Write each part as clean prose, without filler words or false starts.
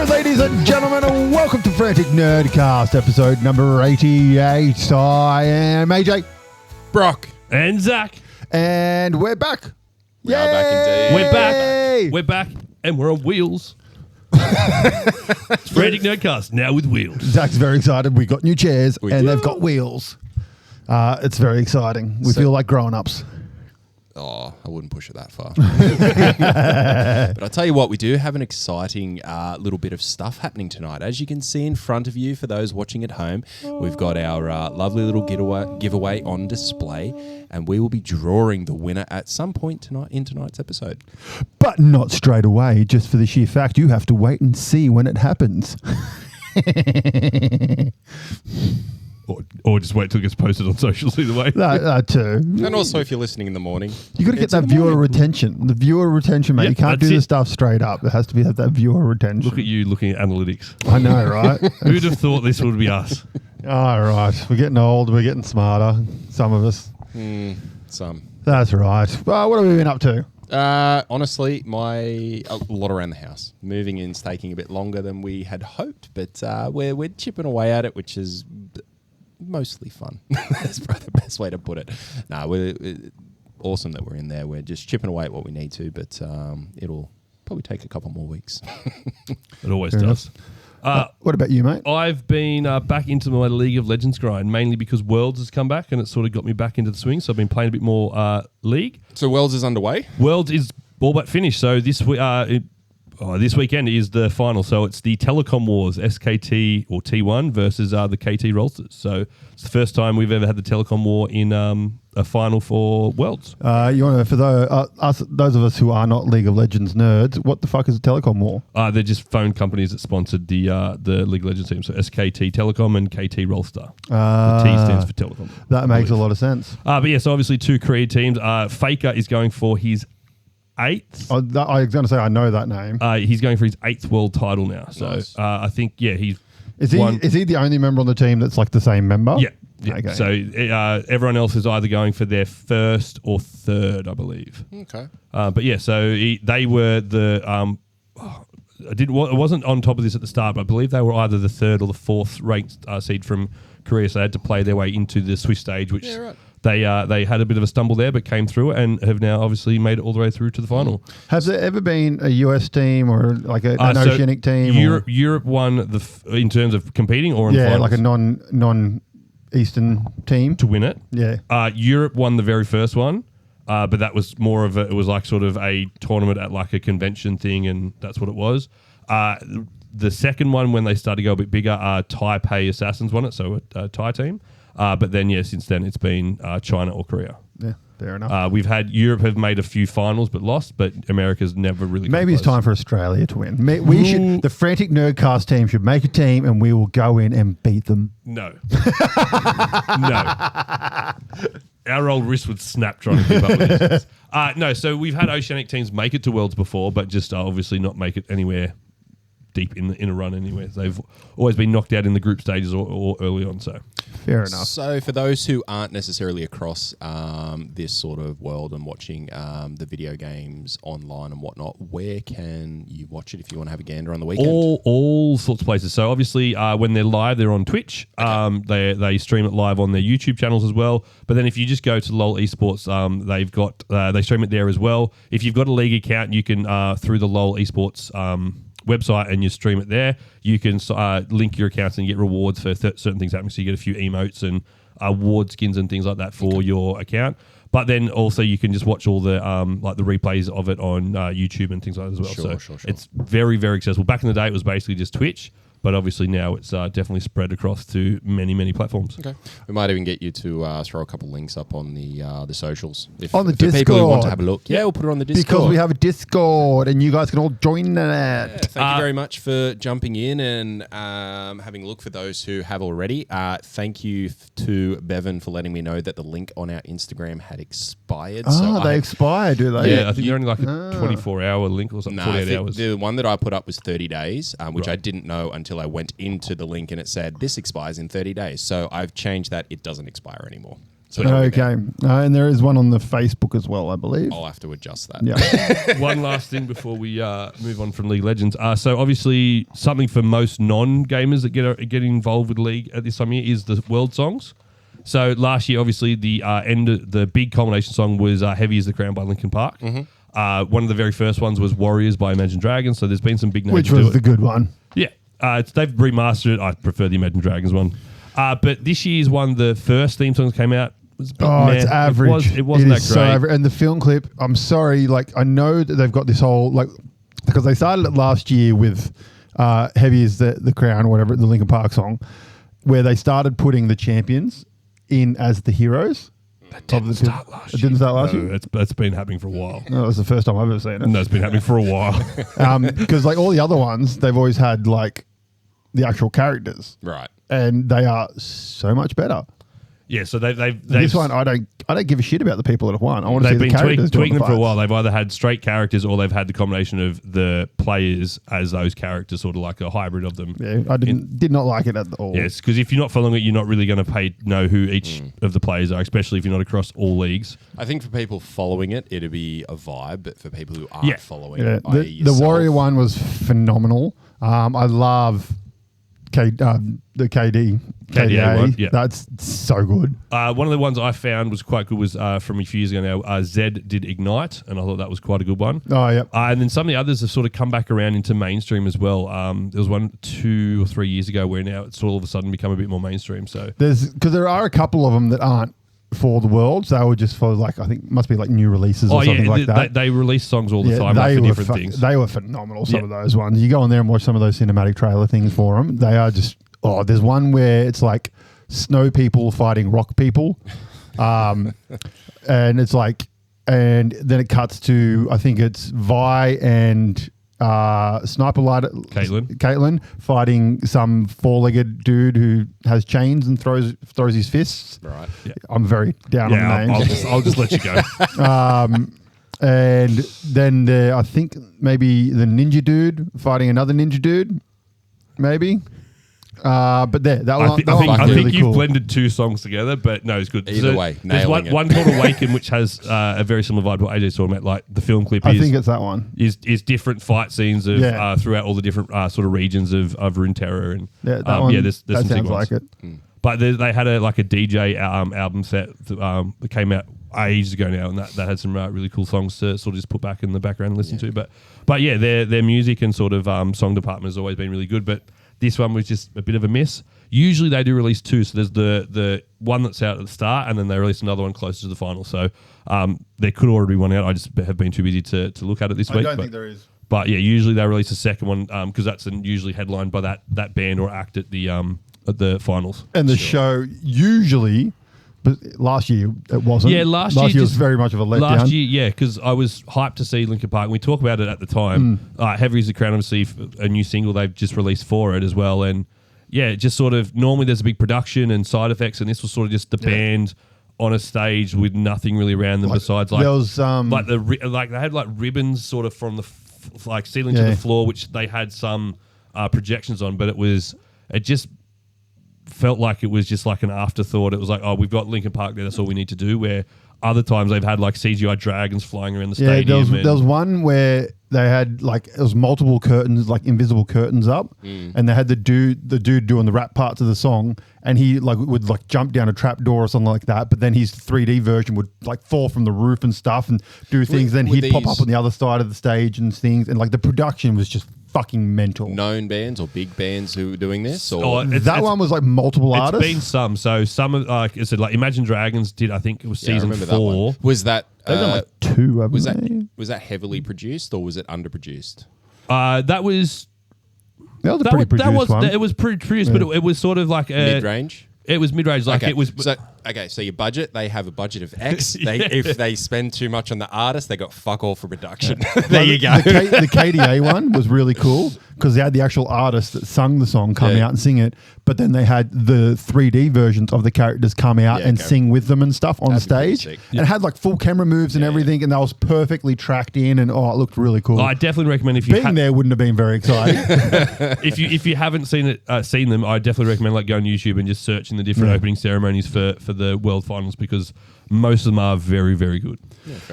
ladies and gentlemen, and welcome to Frantic Nerdcast, episode number 88. I am AJ. Brock. And Zach. And we're back. We are back indeed. We're back. We're back, and we're on wheels. It's Frantic Nerdcast, now with wheels. Zach's very excited. We got new chairs, We and do. they've got wheels. It's very exciting. We feel like grown-ups. Oh, I wouldn't push it that far. But I'll tell you what, we do have an exciting little bit of stuff happening tonight. As you can see in front of you, for those watching at home, we've got our lovely little giveaway on display, and we will be drawing the winner at some point tonight in tonight's episode. But not straight away, just for the sheer fact you have to wait and see when it happens. Or just wait till it gets posted on socials either way. That too. And also, if you're listening in the morning, You got to get it's in that the viewer morning. retention. The viewer retention, mate. Yep, You can't that's do the it. stuff straight up. It has to be have that viewer retention. Look at you looking at analytics. I know, right? Who'd have thought this would be us? All right. We're getting old. We're getting smarter. Some of us. Some. That's right. Well, what have we been up to? Honestly, a lot around the house. Moving in's taking a bit longer than we had hoped, but we're chipping away at it, which is mostly fun. That's probably the best way to put it. We're awesome that we're in there. We're just chipping away at what we need to, but it'll probably take a couple more weeks. It always Fair does. What about you, mate? I've been back into my League of Legends grind, mainly because Worlds has come back and it sort of got me back into the swing. So I've been playing a bit more League. So Worlds is underway? Worlds is all but finished. So this weekend is the final. So it's the Telecom Wars, SKT or T1 versus the KT Rolsters. So it's the first time we've ever had the Telecom War in a final for Worlds. You want to, for those of us who are not League of Legends nerds, what the fuck is a telecom war? They're just phone companies that sponsored the League of Legends team. So SKT Telecom and KT Rolster. The T stands for Telecom. That makes a lot of sense. But yes, obviously two Korea teams. Faker is going for his 8th. I was going to say I know that name. He's going for his 8th world title now. So Nice. I think, he's Is he the only member on the team that's like the same member? Yeah. Okay. So everyone else is either going for their 1st or 3rd, I believe. Okay. But yeah, so they were the. It wasn't on top of this at the start, but I believe they were either the 3rd or the 4th ranked seed from Korea. So they had to play their way into the Swiss stage, which they had a bit of a stumble there, but came through it and have now obviously made it all the way through to the final. Has there ever been a US team or like an Oceanic team? Europe won in terms of competing or in finals? like a non-Eastern team to win it. Yeah. Europe won the very first one, but that was more of it was like sort of a tournament at like a convention thing, and that's what it was. The second one, when they started to go a bit bigger, Taipei Assassins won it, so a Thai team. But then, since then it's been China or Korea. Yeah, fair enough. We've had Europe have made a few finals but lost, but America's never really. Maybe it's time for Australia to win. We should. The Frantic Nerdcast team should make a team, and we will go in and beat them. No. No. Our old wrist would snap trying to keep up with this. No, so we've had Oceanic teams make it to Worlds before, but just obviously not make it anywhere deep in a run anywhere. They've always been knocked out in the group stages or early on. So fair enough. So for those who aren't necessarily across this sort of world and watching the video games online and whatnot, where can you watch it if you want to have a gander on the weekend? All sorts of places. So obviously when they're live, they're on Twitch. Okay. They stream it live on their YouTube channels as well. But then if you just go to LOL Esports, they've got they stream it there as well. If you've got a league account, you can through the LOL Esports website and you stream it there. You can link your accounts and get rewards for certain things happening. So you get a few emotes and award skins and things like that for your account. But then also you can just watch all the like the replays of it on YouTube and things like that as well. Sure. It's very, very accessible. Back in the day, it was basically just Twitch. But obviously now it's definitely spread across to many, many platforms. Okay, we might even get you to throw a couple links up on the socials On the for Discord. people who want to have a look. Yeah, we'll put it on the Discord because we have a Discord, and you guys can all join that. Yeah, thank you very much for jumping in and having a look. For those who have already, thank you to Bevan for letting me know that the link on our Instagram had expired. They expire, do they? Yeah, I think they're only like a 24-hour link or something, 48 hours. The one that I put up was 30 days, which I didn't know until I went into the link and it said, this expires in 30 days. So I've changed that. It doesn't expire anymore. So we're talking Okay. And there is one on the Facebook as well, I believe. I'll have to adjust that. Yeah. One last thing before we move on from League Legends. So obviously something for most non-gamers that get involved with League at this time of year is the world songs. So last year, obviously, the big culmination song was "Heavy Is the Crown" by Linkin Park. Mm-hmm. One of the very first ones was "Warriors" by Imagine Dragons. So there's been some big names. Which was the good one. Yeah, they've remastered it. I prefer the Imagine Dragons one. But this year's one, the first theme song that came out, was a bit it's average. It wasn't that great. Average. And the film clip, I'm sorry, like I know that they've got this whole because they started it last year with "Heavy Is the Crown" or whatever, the Linkin Park song, where they started putting the champions in as the heroes. That didn't start last year. It didn't start last year? That's been happening for a while. No, it was the first time I've ever seen it. No, it's been happening for a while. Because like all the other ones, they've always had like the actual characters. Right. And they are so much better. Yeah, so they've This one, I don't give a shit about the people that have won. I want to see they've the been characters doing tweaking the them for a fights. while. They've either had straight characters or they've had the combination of the players as those characters, sort of like a hybrid of them. Yeah, I did not like it at all. Yes, because if you're not following it, you're not really going to know who each of the players are, especially if you're not across all leagues. I think for people following it, it'd be a vibe, but for people who aren't following Yeah, it, the yourself, Warrior one was phenomenal. I love the KDA one, yeah. That's so good. One of the ones I found was quite good was from a few years ago now. Zed did Ignite, and I thought that was quite a good one. Oh, yeah. And then some of the others have sort of come back around into mainstream as well. There was one 2 or 3 years ago where now it's all of a sudden become a bit more mainstream. So Because there are a couple of them that aren't for the worlds. They were just for like, I think must be like new releases or something like that. They release songs all the time like, for different things. They were phenomenal, some of those ones. You go on there and watch some of those cinematic trailer things for them. They are just, there's one where it's like snow people fighting rock people. And it's like, and then it cuts to, I think it's Vi and Sniper Lighter Caitlin fighting some four-legged dude who has chains and throws his fists. Right. Yeah. I'm very down on the names. I'll just let you go. And then I think maybe the ninja dude fighting another ninja dude, maybe. But there, I think really you've cool. blended two songs together, but no, it's good. Either way, there's one called Awaken, which has a very similar vibe to what AJ's talking about. Like the film clip I think it's that one. Is different fight scenes of throughout all the different sort of regions of Runeterra and that one. there's that some sounds like it. But they had a DJ album set that came out ages ago now, and that had some really cool songs to sort of just put back in the background and listen to. But yeah, their music and sort of song department has always been really good. But this one was just a bit of a miss. Usually they do release two, so there's the one that's out at the start, and then they release another one closer to the final. So there could already be one out. I just have been too busy to look at it this week. I don't think there is. But yeah, usually they release a second one because that's usually headlined by that band or act at the finals. And the show usually, but last year it wasn't. Yeah, last year was just very much of a letdown. Last year, yeah, because I was hyped to see Linkin Park. And we talked about it at the time. Heavy Is the Crown, obviously, a new single they've just released for it as well. And yeah, just sort of normally there's a big production and side effects, and this was sort of just the band on a stage with nothing really around them besides like there was like they had like ribbons sort of from the ceiling to the floor, which they had some projections on, but it just felt like it was just like an afterthought. It was like, oh, we've got Linkin Park there, that's all we need to do. Where other times they've had like CGI dragons flying around the stadium. There was one where they had like it was multiple curtains, like invisible curtains up, and they had the dude doing the rap parts of the song, and he like would like jump down a trap door or something like that. But then his 3D version would like fall from the roof and stuff and do things. Then he'd pop up on the other side of the stage and things, and like the production was just fucking mental. Known bands or big bands who were doing this? Or that one was like multiple artists. It's been some. So some of like I said, like Imagine Dragons did. I think it was season 4. Was that? They've done like 2. Was that heavily produced or was it underproduced? That was a pretty produced one. It was pretty produced, but it was sort of like mid-range. It was mid-range. Like okay. it was. So your budget, they have a budget of X. If they spend too much on the artist, they got fuck all for production. There you go. The KDA one was really cool because they had the actual artist that sung the song come out and sing it, but then they had the 3D versions of the characters come out and sing with them and stuff on stage. And it had like full camera moves and everything, and that was perfectly tracked in, and it looked really cool. I definitely recommend if you being there wouldn't have been very exciting. if you haven't seen them, I definitely recommend like going on YouTube and just searching the different opening ceremonies for the World Finals because most of them are very, very good.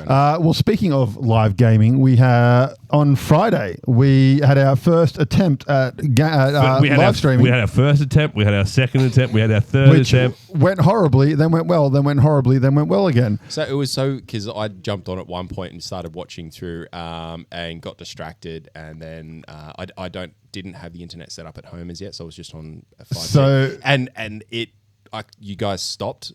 Well, speaking of live gaming, we had on Friday we had our first attempt at live streaming. We had our first attempt, we had our second attempt, we had our third which attempt. Went horribly, then went well, then went horribly, then went well again. So it was because I jumped on at one point and started watching through and got distracted, and then I didn't have the internet set up at home as yet, so I was just on a 5G. So and you guys stopped.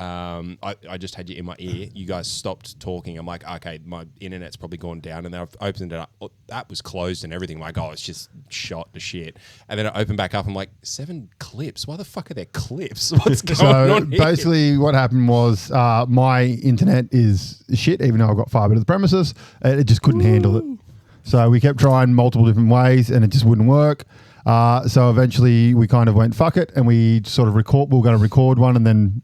I just had you in my ear. You guys stopped talking. I'm like, okay, my internet's probably gone down. And then I've opened it up. Oh, that was closed and everything. I'm like, oh, it's just shot to shit. And then I opened back up. I'm like, 7 clips? Why the fuck are there clips? What's going on here? Basically what happened was my internet is shit, even though I've got fibre to the premises. It just couldn't handle it. So we kept trying multiple different ways and it just wouldn't work. So eventually we kind of went, fuck it. And we sort of we were going to record one and then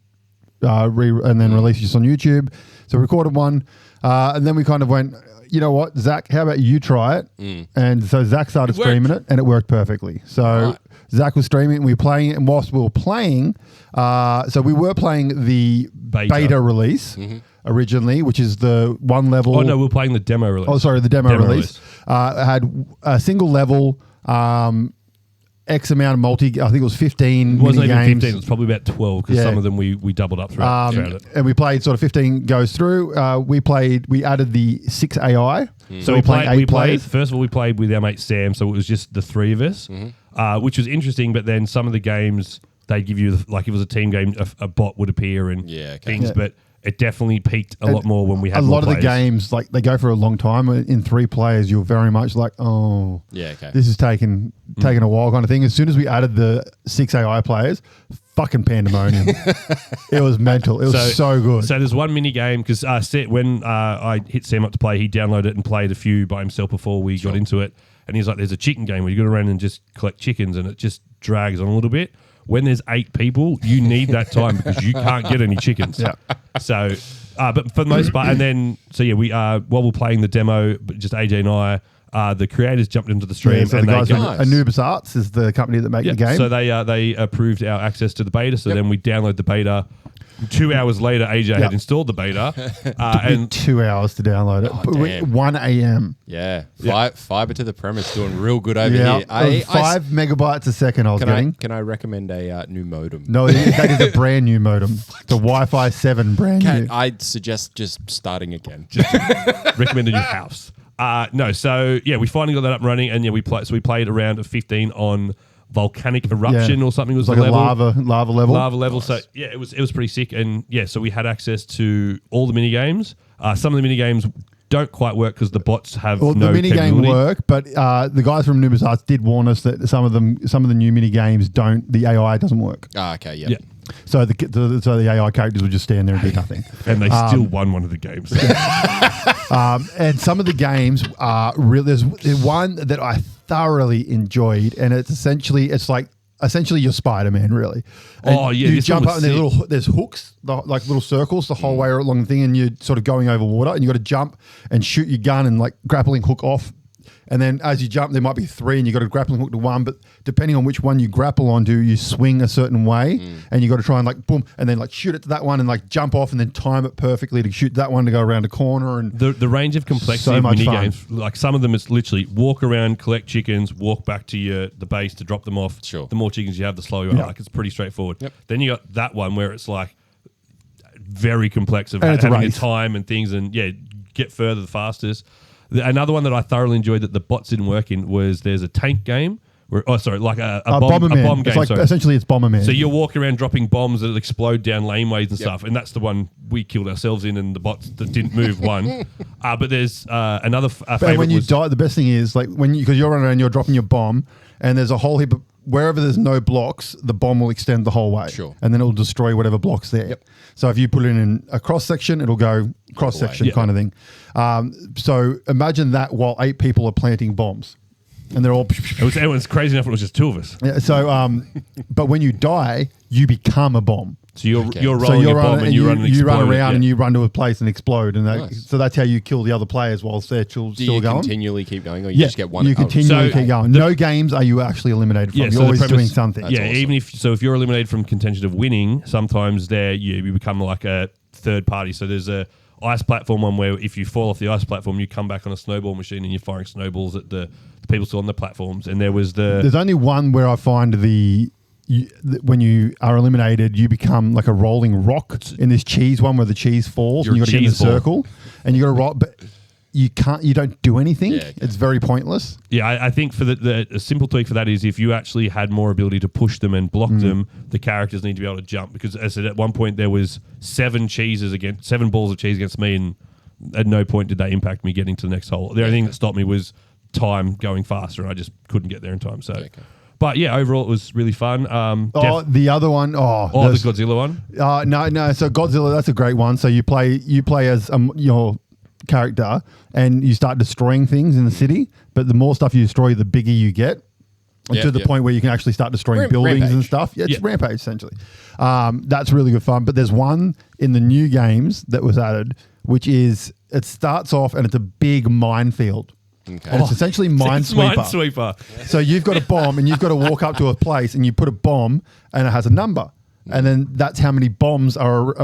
release it just on YouTube. So we recorded one, and then we kind of went, you know what, Zach, how about you try it? And so Zach started streaming it, and it worked perfectly. So Zach was streaming, and we were playing it, and whilst we were playing, so we were playing the beta release originally, which is the one level. Oh, no, we were playing the demo release. Oh, sorry, the demo release. It had a single level, X amount of I think it was 15 It wasn't even games. 15, it was probably about 12 because some of them we doubled up throughout it. And we played sort of 15 goes through. We added the 6 AI. So we played, first of all, we played with our mate Sam, so it was just the 3 of us, which was interesting, but then some of the games, they'd give you, like if it was a team game, a bot would appear and things, but it definitely peaked a lot more when we had more players. A lot of the games, like they go for a long time. In 3 players, you're very much like, this is taking a while kind of thing. As soon as we added the 6 AI players, fucking pandemonium. It was mental. It was so good. So there's one mini game because when I hit Sam up to play, he downloaded it and played a few by himself before we got into it. And he's like, there's a chicken game where you got to run and just collect chickens and it just drags on a little bit. When there's 8 people, you need that time because you can't get any chickens. Yeah. So, but for the most part, and then, we while we're playing the demo, but just AJ and I, the creators jumped into the stream. So and the guys Anubis Arts is the company that make the game. So they approved our access to the beta. So then we download the beta. 2 hours later, AJ had installed the beta. And 2 hours to download it. 1 a.m. Yeah. Fiber to the premise doing real good over here. 5 megabytes a second I was getting. Can I recommend a new modem? No, that is a brand new modem. The Wi-Fi 7 brand new. I'd suggest just starting again. Recommend a new house. We finally got that up and running, and we played a round of 15 on volcanic eruption or something was like the level. Lava level. Nice. So it was pretty sick, and so we had access to all the mini games. Some of the mini games don't quite work because the bots have no the mini game capability. work, but the guys from Numbers Arts did warn us that some of the new mini games don't. The AI doesn't work. Okay, yeah. So the AI characters would just stand there and do nothing, and they still won one of the games. And some of the games are really. There's one that I thoroughly enjoyed, and it's essentially you're Spider-Man, really. And you jump up and there's hooks, like little circles the whole way along the thing, and you're sort of going over water, and you got to jump and shoot your gun and like grappling hook off. And then as you jump, there might be 3 and you got to grappling hook to one, but depending on which one you grapple onto, you swing a certain way and you got to try and like boom, and then like shoot it to that one and like jump off and then time it perfectly to shoot that one to go around a corner. And the range of complexity of mini games, like some of them it's literally walk around, collect chickens, walk back to the base to drop them off. Sure. The more chickens you have, the slower you are. Like it's pretty straightforward. Yep. Then you got that one where it's like very complex of having a time and things and get further the fastest. Another one that I thoroughly enjoyed that the bots didn't work in was there's a tank game. A bomb game. Essentially, it's Bomberman. So you're walking around dropping bombs that explode down laneways and stuff, and that's the one we killed ourselves in, and the bots that didn't move won. But there's another. And when you die, the best thing is like because you're running around, you're dropping your bomb, and there's a whole heap of wherever there's no blocks, the bomb will extend the whole way. Sure. And then it'll destroy whatever block's there. Yep. So if you put it in a cross section, it'll go cross section kind of thing. So imagine that while 8 people are planting bombs. And they're all... It was crazy enough when it was just 2 of us. Yeah, so, but when you die, you become a bomb. So you're Okay. you're So rolling you're a bomb on, and you run an you run explode, around yeah. and you run to a place and explode, and Nice. so that's how you kill the other players whilst they're still Do you going. continually keep going, or you just get one? You continually So keep going. No games are you actually eliminated from. Yeah, You're so the always premise- doing something. That's Yeah, awesome. even if you're eliminated from contention of winning, sometimes you become like a third party. So there's a ice platform one where if you fall off the ice platform, you come back on a snowball machine and you're firing snowballs at the people still on the platforms. And there was There's only one where I find when you are eliminated, you become like a rolling rock in this cheese one where the cheese falls and You're you got to get in a cheese ball. circle and you got to rock, but you don't do anything. Yeah, okay. It's very pointless. Yeah, I think for a simple tweak for that is if you actually had more ability to push them and block them, the characters need to be able to jump. Because as I said, at one point there was 7 balls of cheese against me, and at no point did they impact me getting to the next hole. The only thing that stopped me was time going faster, and I just couldn't get there in time. So, Okay. but yeah, overall it was really fun. The other one, the there's- Godzilla one. no. So Godzilla, that's a great one. So you play as your character, and you start destroying things in the city. But the more stuff you destroy, the bigger you get, to the point where you can actually start destroying buildings and Rampage. stuff. Yeah, it's Yeah. Rampage essentially. That's really good fun. But there's one in the new games that was added, which is it starts off and it's a big minefield. Okay. And it's essentially It's Minesweeper. Minesweeper. So you've got a bomb and you've got to walk up to a place and you put a bomb and it has a number. And then that's how many bombs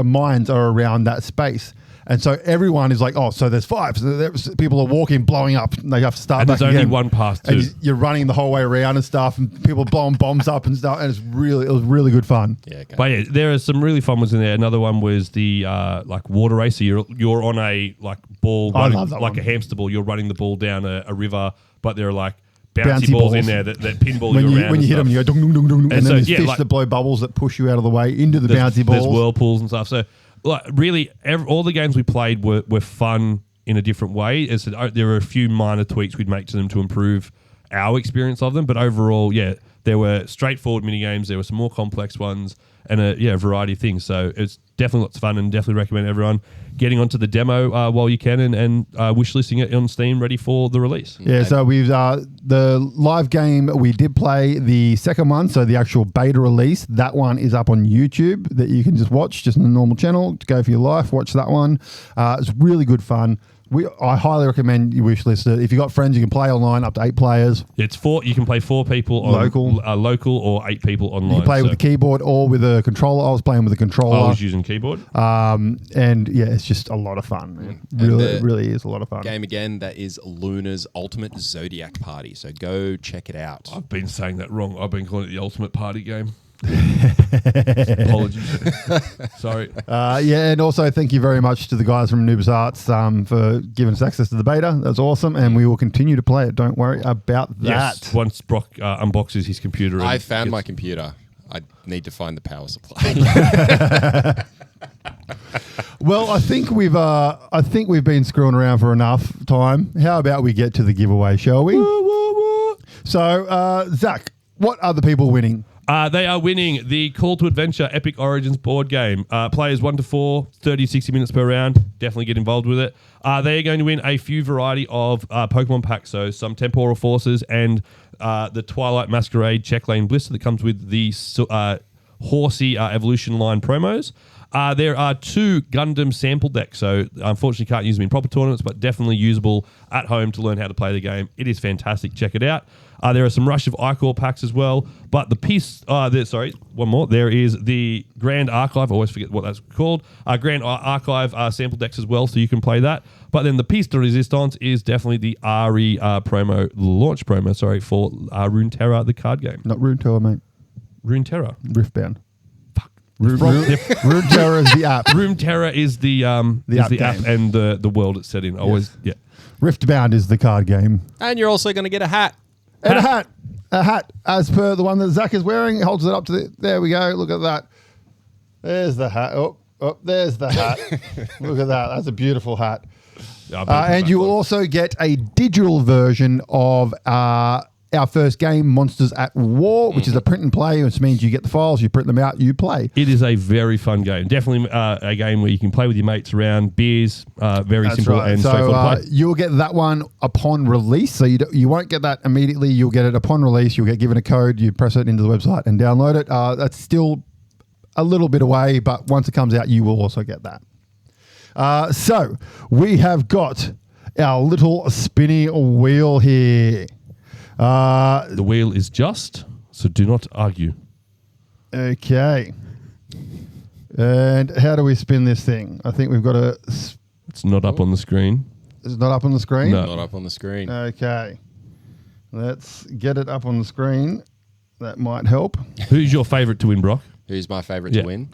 mines are around that space. And so everyone is like, oh, so there's 5. So people are walking, blowing up. And they have to start And back there's only again. one path And too. you're running the whole way around and stuff, and people blowing bombs up and stuff. And it was really good fun. Yeah, okay. But yeah, there are some really fun ones in there. Another one was the like water race. So you're on a like ball, I running, love that like one. a hamster ball. You're running the ball down a river, but there are like bouncy, Bouncy balls balls. in there that pinball When you you around. when you hit them, and you go dung dung dung dung, and so, then there's yeah, fish like- that blow bubbles that push you out of the way into the bouncy balls. There's whirlpools and stuff. So like really, all the games we played were fun in a different way. As I said, there were a few minor tweaks we'd make to them to improve our experience of them, but overall, yeah, there were straightforward mini games. There were some more complex ones, and a variety of things. So it's definitely lots of fun, and definitely recommend everyone getting onto the demo while you can, and wishlisting it on Steam, ready for the release. Yeah, so we've the live game we did play the second one, so the actual beta release. That one is up on YouTube that you can just watch, just in the normal channel. Go for your life, watch that one. It's really good fun. I highly recommend you wishlist it. If you've got friends, you can play online up to 8 players. It's 4. You can play 4 people on local or 8 people online. You can play with So the keyboard or with a controller. I was playing with a controller. I was using keyboard. And yeah, it's just a lot of fun. Man. It really is a lot of fun. Game again, that is Lunars Ultimate Zodiac Party. So go check it out. I've been saying that wrong. I've been calling it the ultimate party game. Apologies. Sorry. Yeah, and also thank you very much to the guys from Noobs Arts for giving us access to the beta. That's awesome, and we will continue to play it. Don't worry about that. Yes. Once Brock unboxes his computer, and I found gets- my computer. I need to find the power supply. Well, I think we've been screwing around for enough time. How about we get to the giveaway, shall we? So, Zach, what are the people winning? They are winning the Call to Adventure Epic Origins board game. Players 1 to 4, 30 to 60 minutes per round. Definitely get involved with it. They are going to win a few variety of Pokemon packs, so some Temporal Forces and the Twilight Masquerade Check Lane Blister that comes with the Horsey Evolution line promos. There are 2 Gundam sample decks, so unfortunately can't use them in proper tournaments, but definitely usable at home to learn how to play the game. It is fantastic. Check it out. There are some Rush of Ichor packs as well, but the piece, one more. There is the Grand Archive. I always forget what that's called. Grand Archive sample decks as well, so you can play that. But then the piece de resistance is definitely the RE launch promo, for Runeterra, the card game. Not Runeterra, mate. Runeterra. Riftbound. Runeterra is the app. Runeterra is the app app game. and the world it's set in. Riftbound is the card game. And you're also going to get a hat. And a hat, as per the one that Zach is wearing. He holds it up to there we go. Look at that. There's the hat. Oh, there's the hat. Look at that. That's a beautiful hat. And you will also get a digital version of our first game, Monsters at War, which is a print and play, which means you get the files, you print them out, you play. It is a very fun game. Definitely a game where you can play with your mates around, beers, very That's simple right. and So straightforward to play. you'll get that one upon release. So you won't get that immediately. You'll get it upon release. You'll get given a code. You press it into the website and download it. That's still a little bit away, but once it comes out, you will also get that. So we have got our little spinny wheel here. The wheel is just, so do not argue. Okay. And how do we spin this thing? I think we've got to... It's not up on the screen. It's not up on the screen? No. Not up on the screen. Okay. Let's get it up on the screen. That might help. Who's your favourite to win, Brock? Who's my favourite to win?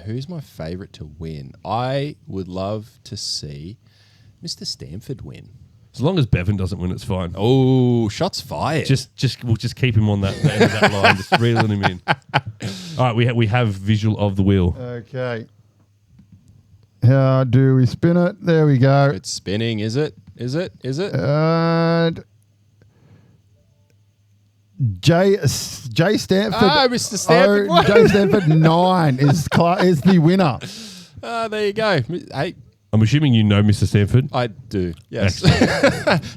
Who's my favourite to win? I would love to see Mr. Stanford win. As long as Bevan doesn't win, it's fine. Oh, shots fired! We'll just keep him on that end of that line, just reeling him in. All right, we have visual of the wheel. Okay. How do we spin it? There we go. It's spinning. Is it? And Jay Stanford. Oh, Mr. Stanford. Jay Stanford 9 is the winner. There you go. Hey, I'm assuming you know Mr. Stanford. I do. Yes.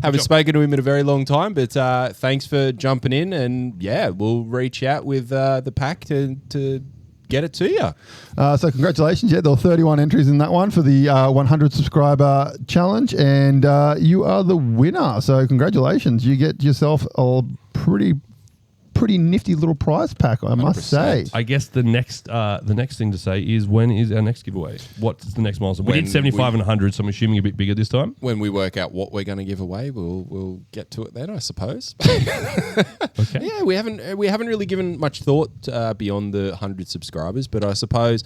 Haven't spoken to him in a very long time, but thanks for jumping in, and we'll reach out with the pack to get it to you. So congratulations. There were 31 entries in that one for the 100 subscriber challenge, and you are the winner. So congratulations. You get yourself a pretty nifty little prize pack, I must say. I guess the next thing to say is, when is our next giveaway? What's the next milestone? We did 75 and 100, so I'm assuming a bit bigger this time. When we work out what we're going to give away, we'll get to it then, I suppose. Okay. Yeah, we haven't really given much thought beyond the 100 subscribers, but I suppose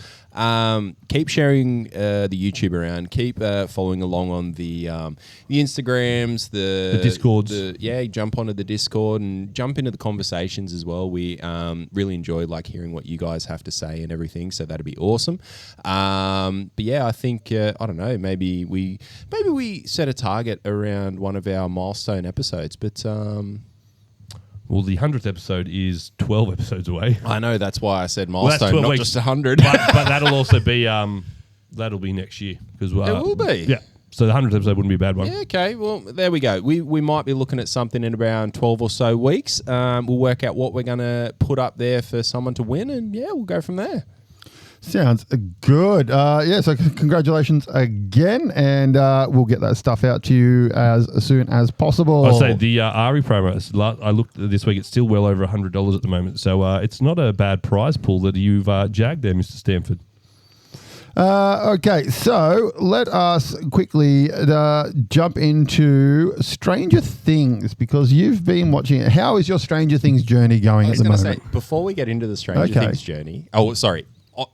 keep sharing the YouTube around, keep following along on the Instagrams, the Discords. Jump onto the Discord and jump into the conversations as well. We really enjoy hearing what you guys have to say and everything, so that'd be awesome. But yeah, I think I don't know, maybe we set a target around one of our milestone episodes, but well, the 100th episode is 12 episodes away. I know, that's why I said milestone, well, not weeks. just 100. but that'll also be that'll be next year, because It will be. Yeah. So the 100th episode wouldn't be a bad one. Yeah, okay. Well, there we go. We might be looking at something in around 12 or so weeks. We'll work out what we're going to put up there for someone to win, and we'll go from there. Sounds good. So congratulations again, and we'll get that stuff out to you as soon as possible. I'll say the Ari promo, I looked this week, it's still well over $100 at the moment. So it's not a bad prize pool that you've jagged there, Mr. Stanford. Okay, so let us quickly jump into Stranger Things, because you've been watching it. How is your Stranger Things journey going at the moment? I was going to say, before we get into the Stranger Things journey,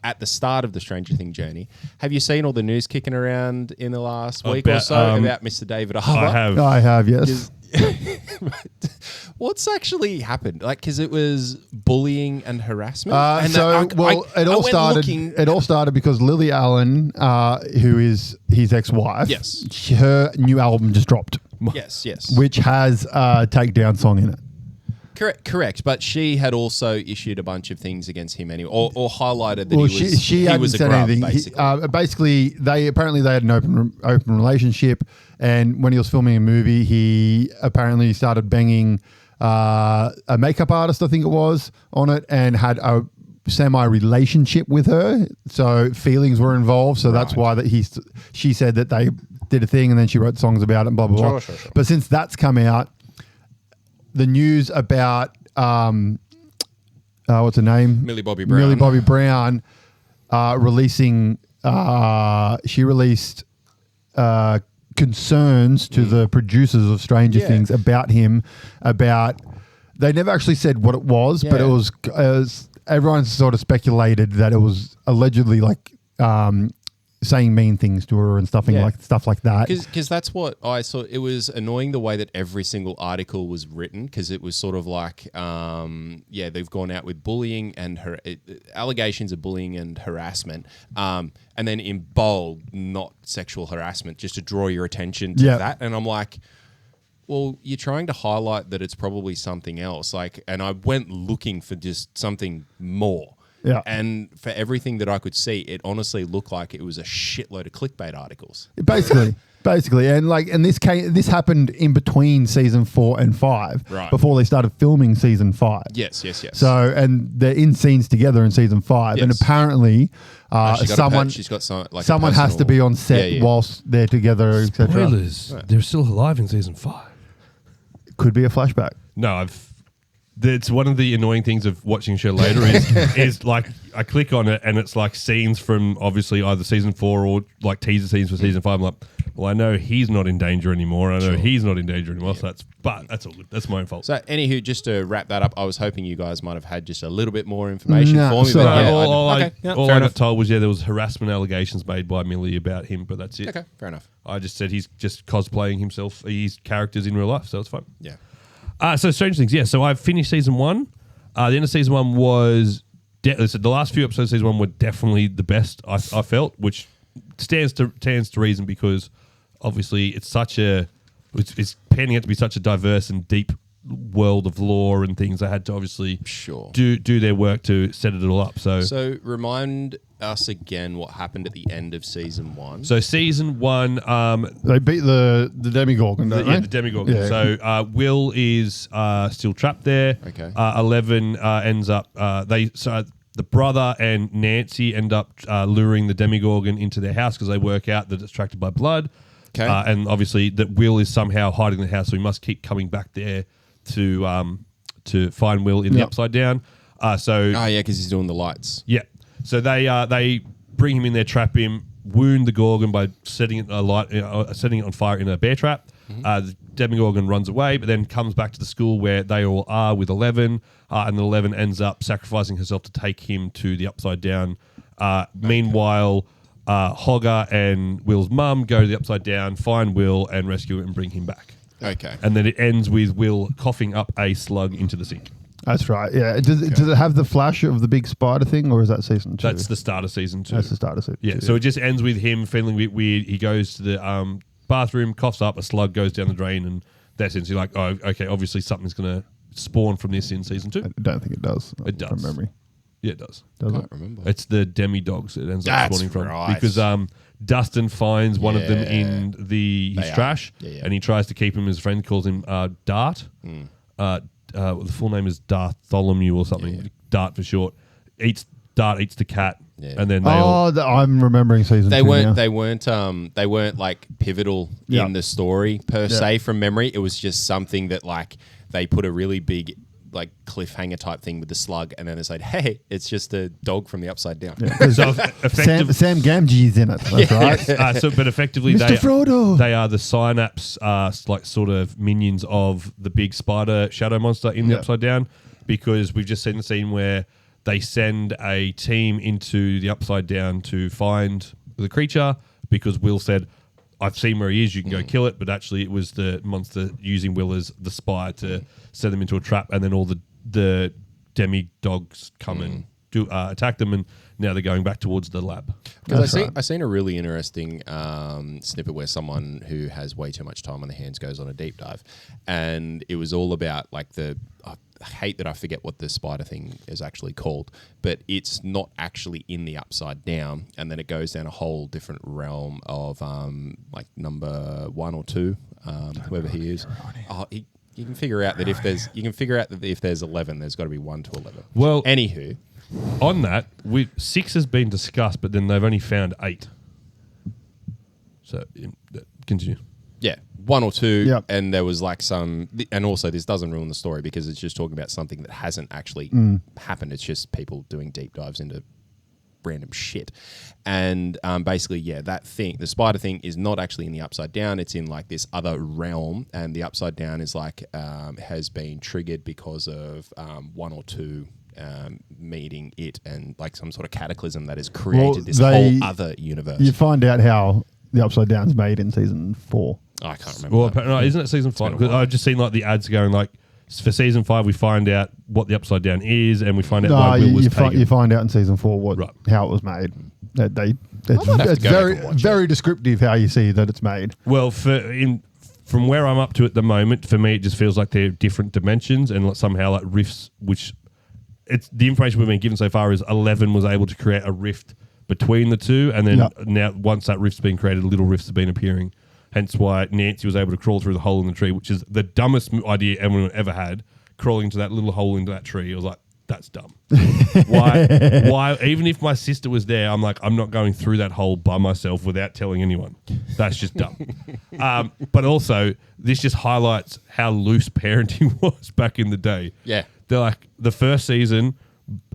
at the start of the Stranger Things journey, have you seen all the news kicking around in the last week or so about Mr. David Harbour? I have, yes. What's actually happened? Because it was bullying and harassment. It all started because Lily Allen, who is his ex-wife, yes, her new album just dropped. Yes, which has a takedown song in it. Correct. But she had also issued a bunch of things against him anyway, or highlighted that he was a grub, basically. Basically, they had an open relationship, and when he was filming a movie, he apparently started banging a makeup artist, I think it was, on it, and had a semi-relationship with her. So feelings were involved. So that's why she said that they did a thing, and then she wrote songs about it and blah, blah, blah. Sure. But since that's come out, the news about what's her name? Millie Bobby Brown releasing. She released concerns to the producers of Stranger Things about him. They never actually said what it was, but it was everyone sort of speculated that it was allegedly saying mean things to her and stuff like that. Because that's what I saw. It was annoying the way that every single article was written, because it was sort of they've gone out with bullying and allegations of bullying and harassment, and then in bold, not sexual harassment, just to draw your attention to that. And I'm like, well, you're trying to highlight that it's probably something else. And I went looking for just something more. Yeah. And for everything that I could see, it honestly looked like it was a shitload of clickbait articles. Basically, and this happened in between season 4 and 5, Right. before they started filming season 5. Yes. So, and they're in scenes together in season 5, and Yes. apparently, she's got some, like someone has to be on set whilst they're together, etc. Spoilers. They're still alive in season 5. Could be a flashback. No, it's one of the annoying things of watching a show later is like I click on it and it's like scenes from obviously either season 4 or like teaser scenes for season 5. I'm like, well, I know he's not in danger anymore. I know he's not in danger anymore. So that's all good. That's my own fault. So, anywho, just to wrap that up, I was hoping you guys might have had just a little bit more information for me. sorry. But yeah, all okay, I got told was there was harassment allegations made by Millie about him, but that's it. Okay, fair enough. I just said he's just cosplaying himself, his characters in real life, so it's fine. Yeah. So Strange Things, yeah. So I've finished season 1. The end of season 1 was the last few episodes of season 1 were definitely the best I felt, which stands to reason because obviously it's panning out to be such a diverse and deep world of lore and things. They had to obviously do their work to set it all up. So remind us again what happened at the end of season 1. So season 1, They beat the Demigorgon, don't they? the Demigorgon. Yeah. So Will is still trapped there. Okay. 11 ends up the brother and Nancy end up luring the Demigorgon into their house because they work out that it's attracted by blood. Okay. And obviously that Will is somehow hiding in the house, so we must keep coming back there to find Will in the Upside Down. because he's doing the lights. Yeah. So they bring him in there, trap him, wound the Gorgon by setting it on fire in a bear trap. The Demigorgon runs away, but then comes back to the school where they all are with 11, and 11 ends up sacrificing herself to take him to the Upside Down. Meanwhile, Hogger and Will's mum go to the Upside Down, find Will, and rescue him and bring him back. Okay. And then it ends with Will coughing up a slug into the sink. That's right. Yeah. Does it have the flash of the big spider thing, or is that season 2? That's the start of season 2. That's the start of season 2. Yeah. So it just ends with him feeling a bit weird. He goes to the bathroom, coughs up, a slug goes down the drain, and that's it. So you're like, oh, okay, obviously something's going to spawn from this in season 2. I don't think it does. It does. From memory. Yeah, it does. Does Can't it? remember. It's the demi-dogs it ends up That's spawning from. right. Because Dustin finds one of them Yeah. in his trash, Yeah. and he tries to keep him. His friend calls him Dart. The full name is Bartholomew or something. Yeah. Dart for short. Dart eats the cat, Yeah. and then they all... I'm remembering season 2 They now. weren't like pivotal Yeah. in the story per se from memory. It was just something that like they put a really big like cliffhanger type thing with the slug, and then they said, "Hey, it's just a dog from the Upside Down." Yeah. So Sam Gamgee's in it. That's right. but effectively, Mr. Frodo. they are the synapse, like sort of minions of the big spider shadow monster in the Upside Down, because we've just seen the scene where they send a team into the Upside Down to find the creature because Will said, I've seen where he is, you can go kill it, but actually it was the monster using Will as the spy to set them into a trap, and then all the demi-dogs come and do attack them, and now they're going back towards the lab. Because I seen a really interesting snippet where someone who has way too much time on their hands goes on a deep dive, and it was all about like I hate that I forget what the spider thing is actually called, but it's not actually in the Upside Down, and then it goes down a whole different realm of like number 1 or 2, whoever he is. You can figure out that if there's 11, there's got to be 1 to 11. Well, anywho, on that, 6 has been discussed, but then they've only found 8. So continue. yeah, 1 or 2, Yep. and there was like some, and also this doesn't ruin the story because it's just talking about something that hasn't actually happened. It's just people doing deep dives into random shit. And basically, that thing, the spider thing, is not actually in the Upside Down. It's in like this other realm, and the Upside Down is like has been triggered because of 1 or 2 meeting it, and like some sort of cataclysm that has created this whole other universe. You find out how the Upside Down's made in season 4. I can't remember. Well, no, isn't it season 5? Because I've just seen like the ads going like, for season 5, we find out what the Upside Down is, and we find out why Will was taken. You find out in season 4 how it was made. It's very descriptive how you see that it's made. Well, from where I'm up to at the moment, for me, it just feels like they're different dimensions and somehow like rifts, which it's the information we've been given so far is 11 was able to create a rift between the two, and then now once that rift's been created, little rifts have been appearing. Hence why Nancy was able to crawl through the hole in the tree, which is the dumbest idea anyone ever had. Crawling into that little hole into that tree, I was like, that's dumb. Why? Even if my sister was there, I'm like, I'm not going through that hole by myself without telling anyone. That's just dumb. But also, this just highlights how loose parenting was back in the day. Yeah. They're like, the first season,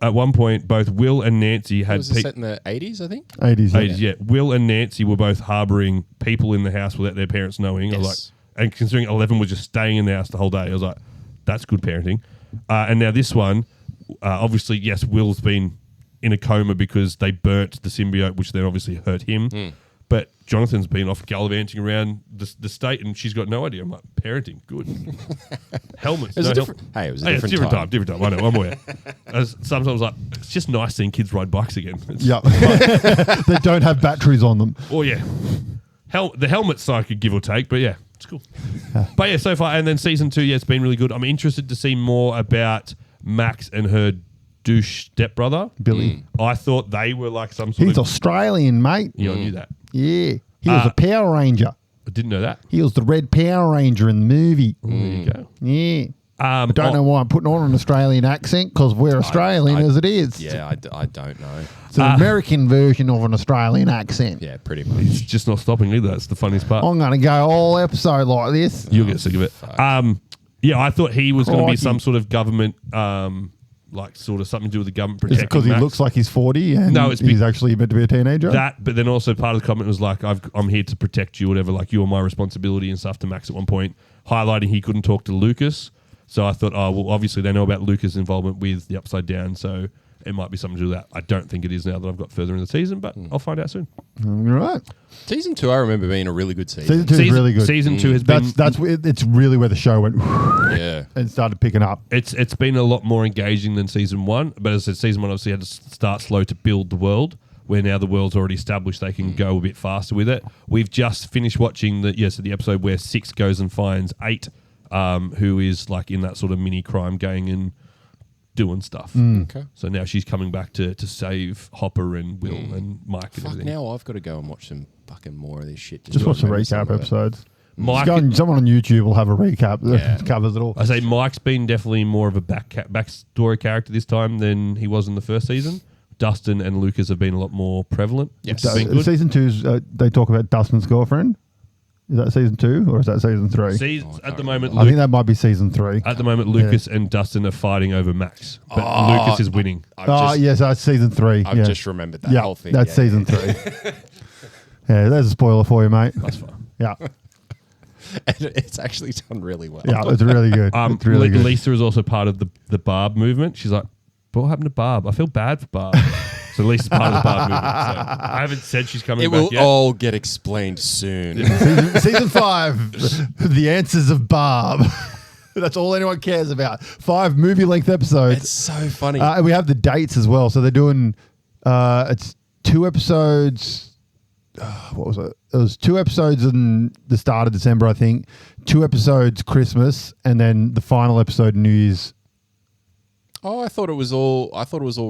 at one point, both Will and Nancy had... Was it set in the 80s, I think? 80s, yeah. Will and Nancy were both harbouring people in the house without their parents knowing. I was like, and considering 11 was just staying in the house the whole day, I was like, that's good parenting. And now this one... obviously, yes, Will's been in a coma because they burnt the symbiote, which then obviously hurt him. But Jonathan's been off gallivanting around the state, and she's got no idea. I'm like, parenting, good. Helmets. It was a different time. Different time. I know, I'm aware. Sometimes I was like, it's just nice seeing kids ride bikes again. Yeah. They don't have batteries on them. Oh, yeah. The helmets I could give or take, but yeah, it's cool. But yeah, so far, and then season 2, it's been really good. I'm interested to see more about Max and her douche stepbrother Billy. I thought they were like some sort He's of... Australian, mate. Yeah, I knew that. Yeah. He was a Power Ranger. I didn't know that. He was the Red Power Ranger in the movie. There you go. Yeah. I don't know why I'm putting on an Australian accent, because we're Australian as it is. Yeah, I don't know. It's an American version of an Australian accent. Yeah, pretty much. It's just not stopping either. That's the funniest part. I'm going to go all episode like this. You'll get sick of it. Yeah, I thought he was going to be Crikey. some sort of government, like sort of something to do with the government Is it protecting because he Max. looks like he's 40 and No, it's he's actually meant to be a teenager? That, but then also part of the comment was like, I'm here to protect you, whatever, like you're my responsibility and stuff to Max at one point, highlighting he couldn't talk to Lucas. So I thought, oh, well, obviously they know about Lucas' involvement with the Upside Down, so it might be something to do with that. I don't think it is now that I've got further in the season, but I'll find out soon. All right. Season 2, I remember being a really good season. Season 2 is really good. Season 2 has been... It's really where the show went Yeah. and started picking up. It's been a lot more engaging than season 1, but as I said, season 1 obviously had to start slow to build the world, where now the world's already established, they can go a bit faster with it. We've just finished watching the episode where 6 goes and finds 8, who is like in that sort of mini crime gang and doing stuff. Okay. So now she's coming back to save Hopper and Will and Mike and Fuck, everything. now I've got to go and watch some fucking more of this shit. Just watch the remember some recap of it. episodes. Mike, Someone on YouTube will have a recap that covers it all. I say Mike's been definitely more of a backstory character this time than he was in the first season. Dustin and Lucas have been a lot more prevalent. Yes. Which has been good. Season 2, they talk about Dustin's girlfriend. Is that season 2 or is that season 3? At the moment, I think that might be season 3. At the moment, Lucas and Dustin are fighting over Max, but Lucas is winning. Yes, that's season 3. I've just remembered that whole thing. That's season 3. Yeah, there's a spoiler for you, mate. That's fine. Yeah, And it's actually done really well. yeah, it's really good. It's really good. Lisa is also part of the Barb movement. She's like, but what happened to Barb? I feel bad for Barb. So Lisa's part of the Barb movement. So I haven't said she's coming It back will yet. all get explained soon. Season 5, The Answers of Barb. That's all anyone cares about. 5 movie-length episodes. It's so funny. And we have the dates as well. So they're doing, it's 2 episodes. What was it? It was 2 episodes in the start of December, I think. 2 episodes Christmas, and then the final episode New Year's. Oh, I thought it was all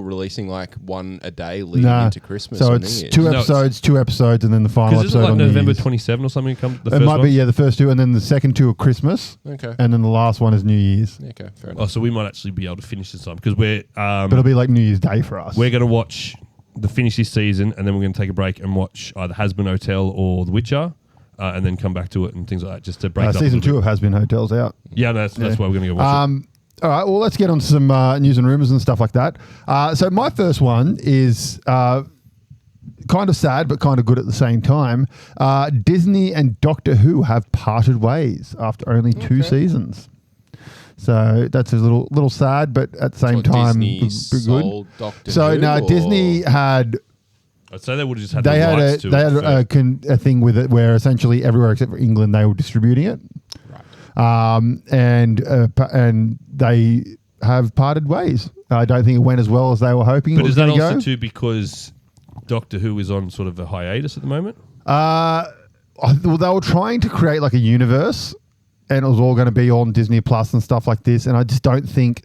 releasing like one a day leading into Christmas. So or it's New Year's. 2 episodes, 2 episodes, and then the final Because isn't episode it like on New November Year's. 27 or something? It might be, the first 2, and then the second 2 are Christmas, Okay. and then the last one is New Year's. Okay, fair Oh, enough. so we might actually be able to finish this time because we're But it'll be like New Year's Day for us. we're going to watch the finish this season, and then we're going to take a break and watch either Hasbin Hotel or The Witcher, and then come back to it and things like that, just to break it up. Season a little 2 of Has Been Hotels out. bit. Yeah, that's why we're going to go watch it. All right, well, let's get on to some news and rumors and stuff like that. So my first one is kind of sad, but kind of good at the same time. Disney and Doctor Who have parted ways after only 2 seasons. So that's a little sad, but at the same time, Disney good. sold Doctor So Who, now or- Disney had I'd say they would have just had they the had rights to they had it. a thing with it where essentially everywhere except for England they were distributing it. And they have parted ways. I don't think it went as well as they were hoping it But was is that going to also go. too because Doctor Who is on sort of a hiatus at the moment? Well, they were trying to create like a universe, and it was all going to be on Disney Plus and stuff like this. And I just don't think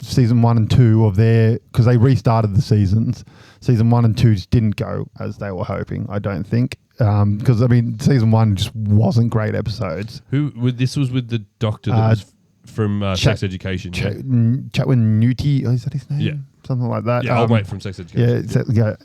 season 1 and 2 of their, because they restarted the seasons. Season 1 and 2 just didn't go as they were hoping, I don't think. Because, I mean, season 1 just wasn't great episodes. This was with the doctor that was from Sex Education. Chatwin Newty, is that his name? Yeah. Something like that. Yeah, old mate from Sex Education. Yeah.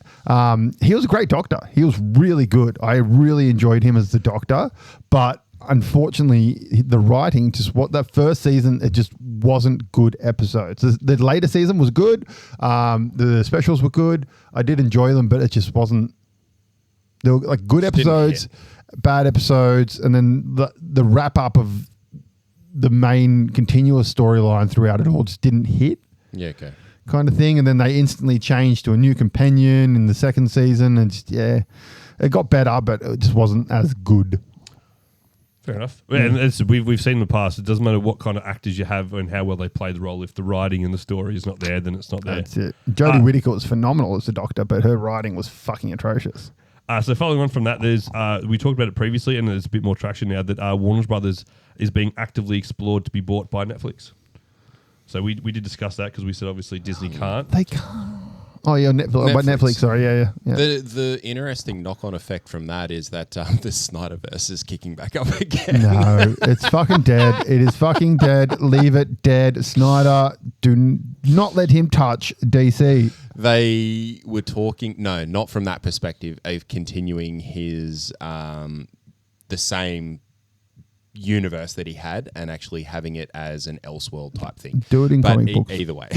He was a great doctor. He was really good. I really enjoyed him as the doctor, but unfortunately, the writing that first season, it just wasn't good episodes. The later season was good. The specials were good. I did enjoy them, but it just wasn't. There were like good episodes, bad episodes, and then the wrap up of the main continuous storyline throughout it all just didn't hit. Yeah, okay. Kind of thing, and then they instantly changed to a new companion in the second season, and just it got better, but it just wasn't as good. Fair enough. And we've seen in the past, it doesn't matter what kind of actors you have and how well they play the role. If the writing and the story is not there, then it's not there. That's it. Jodie Whittaker was phenomenal as the Doctor, but her writing was fucking atrocious. So following on from that, there's we talked about it previously, and there's a bit more traction now that Warner Brothers is being actively explored to be bought by Netflix. So we did discuss that because we said obviously Disney can't. They can't. Oh yeah, Netflix. Sorry, yeah. The interesting knock-on effect from that is that the Snyderverse is kicking back up again. No, it's fucking dead. It is fucking dead. Leave it dead. Snyder, do not let him touch DC. They were talking, no, not from that perspective, of continuing his the same universe that he had and actually having it as an Elseworld type thing. Do it in comic books. Either way.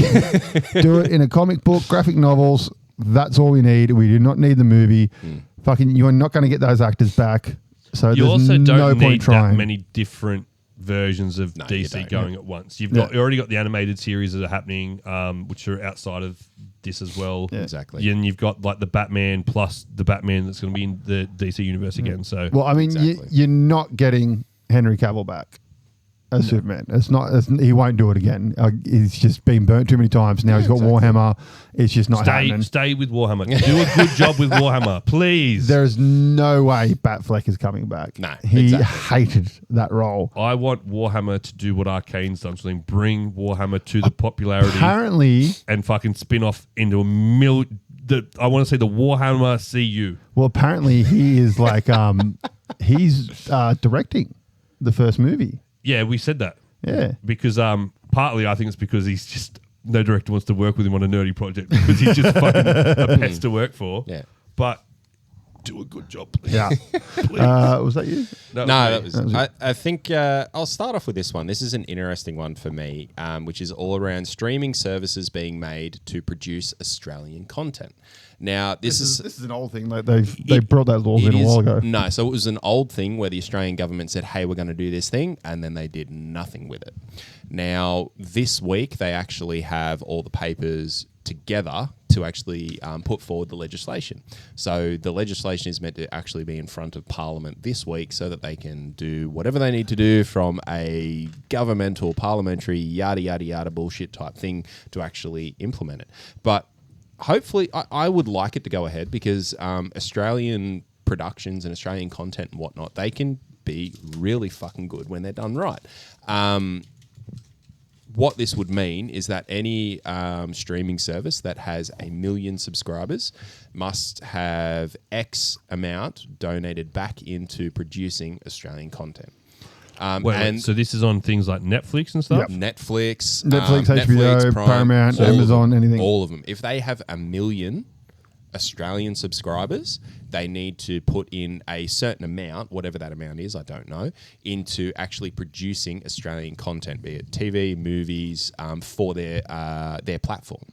Do it in a comic book, graphic novels. That's all we need. We do not need the movie. Fucking, you are not going to get those actors back. So you there's also don't no need point trying. that many different versions of DC going at once. You already got the animated series that are happening, which are outside of this as well. Yeah. Exactly. And you've got like the Batman plus the Batman that's going to be in the DC universe again. So, well, I mean, you're not getting Henry Cavill back as Superman. He won't do it again. He's just been burnt too many times. Now he's got Warhammer. It's just not happening. Stay with Warhammer. Do a good job with Warhammer, please. There is no way Batfleck is coming back. No, he hated that role. I want Warhammer to do what Arcane's done, so then bring Warhammer to the popularity. Apparently, and fucking spin off into I want to say the Warhammer CU. Well, apparently he is like he's directing the first movie. Yeah, we said that. Yeah. Because partly I think it's because he's just no director wants to work with him on a nerdy project because he's just fucking a pest to work for. Yeah. But do a good job, please. Yeah. Was that you? That was I think I'll start off with this one. This is an interesting one for me, which is all around streaming services being made to produce Australian content. Now, this is an old thing. Like they brought that laws in a while ago. No, so it was an old thing where the Australian government said, hey, we're going to do this thing, and then they did nothing with it. Now, this week, they actually have all the papers together to actually put forward the legislation. So the legislation is meant to actually be in front of Parliament this week so that they can do whatever they need to do from a governmental, parliamentary, yada, yada, yada bullshit type thing to actually implement it. But hopefully, I would like it to go ahead because Australian productions and Australian content and whatnot, they can be really fucking good when they're done right. What this would mean is that any streaming service that has 1 million subscribers must have X amount donated back into producing Australian content. So this is on things like Netflix and stuff? Yep. Netflix, HBO, Prime, Paramount, Amazon, anything. All of them. If they have 1 million Australian subscribers, they need to put in a certain amount, whatever that amount is, I don't know, into actually producing Australian content, be it TV, movies, for their platform.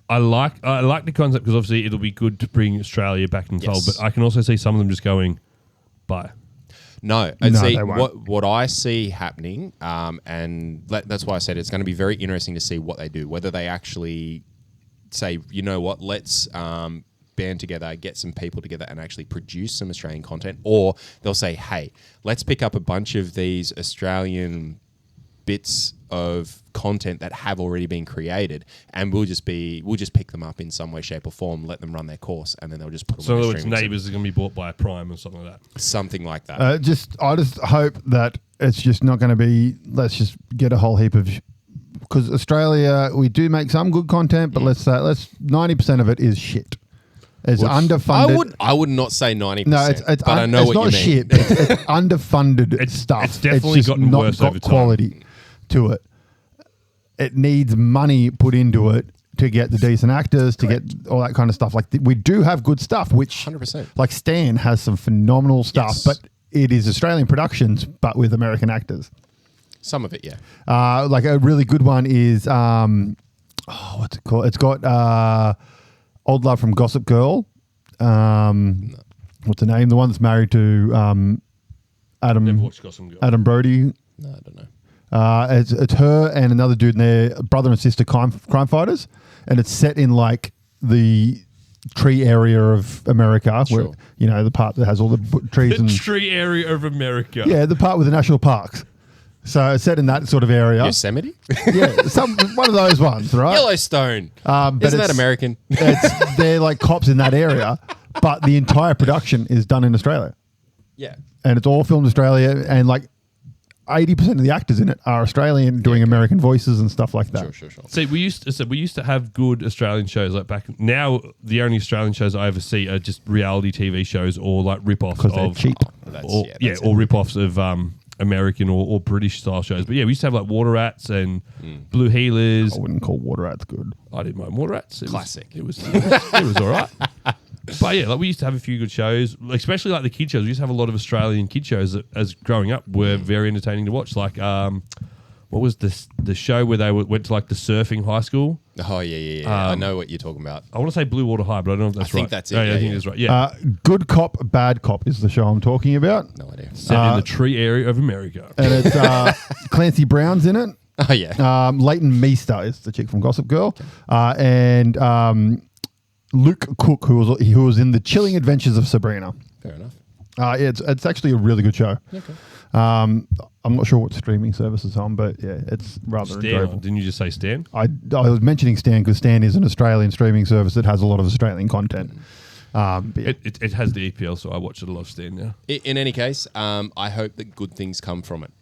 I like the concept because obviously it'll be good to bring Australia back in fold, but I can also see some of them just going, bye. No, see what I see happening, and that's why I said it's going to be very interesting to see what they do. Whether they actually say, you know what, let's band together, get some people together, and actually produce some Australian content, or they'll say, hey, let's pick up a bunch of these Australian bits of content that have already been created, and we'll just pick them up in some way, shape, or form, let them run their course, and then they'll just put them. So in other words, Neighbours are going to be bought by a Prime or something like that. Something like that. I just hope that it's just not going to be. Let's just get a whole heap of because Australia, we do make some good content, but let's 90% of it is shit. It's underfunded. I would not say 90%. No, it's but I know it's what not you mean. shit. But it's underfunded stuff. It's definitely just gotten not worse got over time. quality to it. It needs money put into it to get the decent actors, to get all that kind of stuff. Like we do have good stuff, which 100%. like Stan has some phenomenal stuff, Yes. but it is Australian productions, but with American actors. Some of it, yeah. Like a really good one is what's it called? It's got Old Love from Gossip Girl. What's her name? The one that's married to Never Adam watched Gossip Girl. Adam Brody. No, I don't know. It's her and another dude, and they're brother and sister crime fighters, and it's set in like the tree area of America, where Sure. the part that has all the trees The and tree area of America. yeah, the part with the national parks. So it's set in that sort of area. Yosemite? Yeah, one of those ones, right? Yellowstone. But Isn't that it's- American? They're like cops in that area, but the entire production is done in Australia, Yeah. and it's all filmed in Australia, and like 80% of the actors in it are Australian, doing American voices and stuff like that. Sure. See, we used to have good Australian shows like back. Now the only Australian shows I ever see are just reality TV shows or like rip-offs 'Cause they're of cheap. or rip-offs of American or British style shows. But yeah, we used to have like Water Rats and Blue Healers. I wouldn't call Water Rats good. I didn't mind Water Rats. Classic. It was all right. But yeah, like we used to have a few good shows, especially like the kid shows. We used to have a lot of Australian kid shows that, as growing up, were very entertaining to watch. Like, what was the show where they went to like the surfing high school? Oh, yeah. I know what you're talking about. I want to say Blue Water High, but I don't know if that's right. think that's it, Oh, yeah, I yeah, think yeah. it's right. Yeah, Good Cop, Bad Cop is the show I'm talking about. No idea. set in the tree area of America. And it's Clancy Brown's in it. Oh, yeah. Leighton Meester is the chick from Gossip Girl. And Luke Cook, who was in The Chilling Adventures of Sabrina. Fair enough. It's actually a really good show. Okay. I'm not sure what streaming service it's on, but yeah, it's rather Stan, enjoyable. didn't you just say Stan? I was mentioning Stan because Stan is an Australian streaming service that has a lot of Australian content. But yeah. It has the EPL, so I watch it a lot of Stan now. In any case, I hope that good things come from it,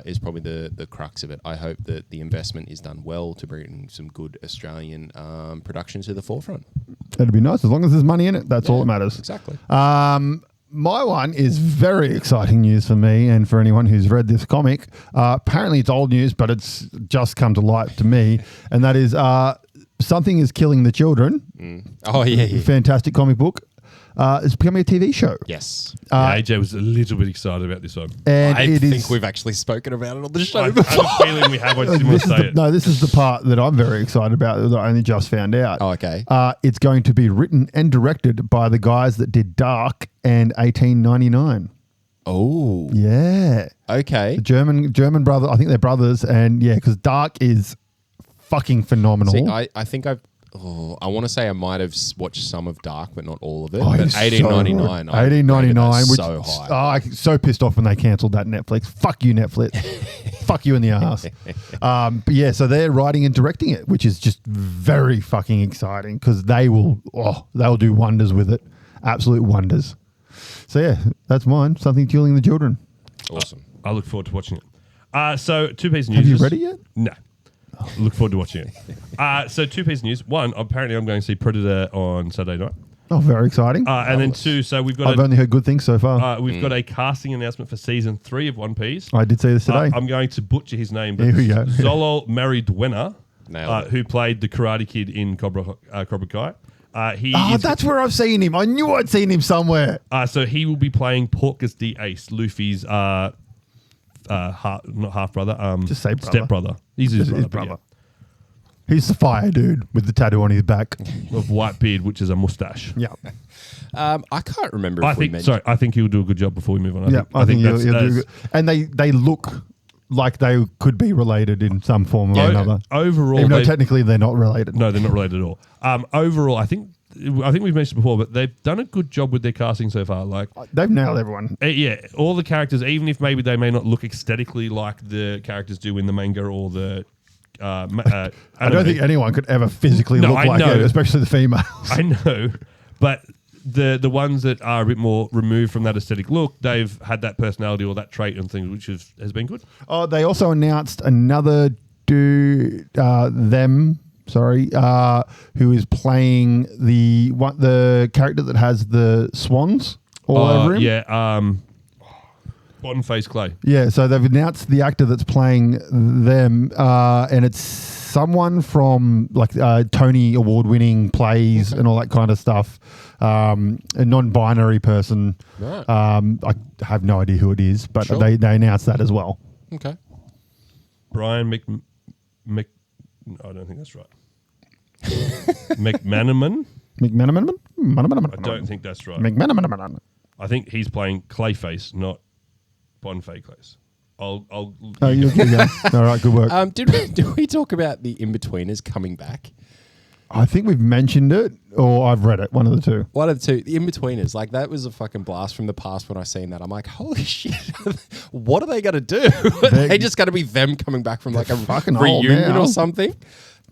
is probably the crux of it. I hope that the investment is done well to bring some good Australian production to the forefront. It'd be nice as long as there's money in it. That's all that matters. Exactly. My one is very exciting news for me and for anyone who's read this comic. Apparently it's old news, but it's just come to light to me. And that is Something is Killing the Children. Oh, yeah. Fantastic comic book. It's becoming a TV show. Yes. Yeah, AJ was a little bit excited about this one. And I it think is- we've actually spoken about it on the I show have before. a feeling we have. I just didn't want to say it. No, this is the part that I'm very excited about that I only just found out. Oh, okay. It's going to be written and directed by the guys that did Dark and 1899. Oh. Yeah. Okay. The German brother, I think they're brothers, and yeah, because Dark is fucking phenomenal. See, I think I want to say I might have watched some of Dark, but not all of it. Oh, but it's so 1899. good. 1899, which so high. I'm so pissed off when they cancelled that Netflix. Fuck you, Netflix. Fuck you in the ass. But yeah, so they're writing and directing it, which is just very fucking exciting because they'll do wonders with it, absolute wonders. So yeah, that's mine. Something Killing the Children. Awesome. I look forward to watching it. So, two pieces of news. Have you read it yet? No. Look forward to watching it. So, two pieces of news. One, apparently I'm going to see Predator on Saturday night. Oh, very exciting. And then two, so we've got I've only heard good things so far. we've got a casting announcement for season 3 of One Piece. I did see this today. I'm going to butcher his name, but Here we go. Zolo Mariduena, Nailed it. who played the Karate Kid in Cobra Kai. That's where I've seen him. I knew I'd seen him somewhere. So he will be playing Porcus D. Ace, Luffy's not half brother, Just say brother. step brother. He's his brother. brother. He's the fire dude with the tattoo on his back. Of white beard, which is a mustache. Yeah. I can't remember if we mentioned. I think he'll do a good job before we move on. I think he'll that's- do good. And they look like they could be related in some form or another. Overall, Even though technically they're not related. no, they're not related at all. Overall, I think we've mentioned before, but they've done a good job with their casting so far. Like, They've nailed everyone. yeah, all the characters, even if maybe they may not look aesthetically like the characters do in the manga or the. I don't think anyone could ever physically No, look I like know. it, especially the females. I know, but the ones that are a bit more removed from that aesthetic look, they've had that personality or that trait and things, which has been good. Oh, they also announced another who is playing the character that has the swans all over him. Yeah, Bottom-faced Clay. Yeah, so they've announced the actor that's playing them, and it's someone from like Tony Award-winning plays and all that kind of stuff. A non-binary person. Right. I have no idea who it is, but Sure. they announced that as well. Okay. Brian I don't think that's right. McManaman? McManaman? I don't think that's right. McManaman. I think he's playing Clayface, not Bottom-faced Clay. I'll Oh, you're good. All right, good work. Did we talk about the In-Betweeners coming back? I think we've mentioned it, or I've read it. One of the two. One of the two. The In-Betweeners. Like, that was a fucking blast from the past when I seen that. I'm like, holy shit. What are they going to do? They just going to be them coming back from like a fucking old reunion now. or something?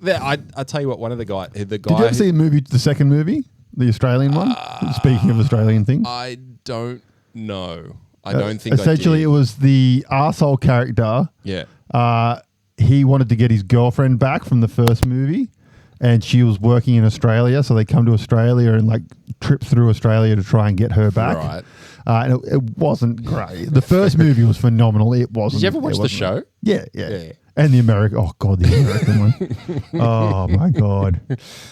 I tell you what, one of the guy. Did you ever see the second movie? The Australian one? Speaking of Australian things. I don't know. I don't think essentially I did. it was the arsehole character. Yeah. He wanted to get his girlfriend back from the first movie, and she was working in Australia, so they come to Australia and like trip through Australia to try and get her back. Right. And it wasn't great. The first movie was phenomenal. It wasn't. Did you ever watch the show? Yeah. And the American. Oh god, the American one. Oh my god,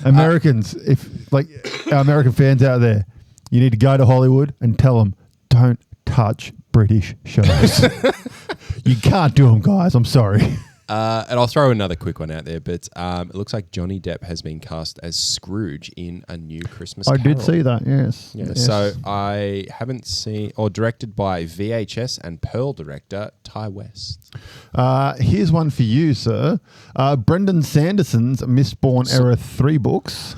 Americans! If like our American fans out there, you need to go to Hollywood and tell them don't touch British shows. You can't do them, guys. I'm sorry. And I'll throw another quick one out there, but it looks like Johnny Depp has been cast as Scrooge in A New Christmas Carol. I did see that, yes. Yeah, Yes. so I haven't seen, or directed by VHS and Pearl director Ty West. Here's one for you, sir. Brendan Sanderson's Mistborn Era 3 books.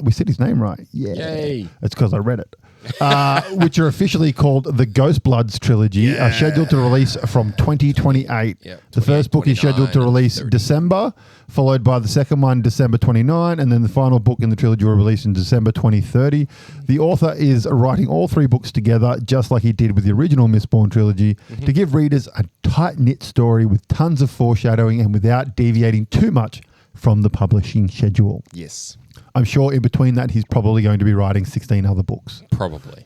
We said his name right. Yeah. Yay. It's because I read it. Which are officially called the Ghost Bloods trilogy, are scheduled to release from 2028. Yep, The first book is scheduled to 29 and release 30. December, followed by the second one December 29, and then the final book in the trilogy will release in December 2030. The author is writing all three books together, just like he did with the original Mistborn trilogy, to give readers a tight-knit story with tons of foreshadowing and without deviating too much from the publishing schedule. Yes, I'm sure in between that, he's probably going to be writing 16 other books. probably.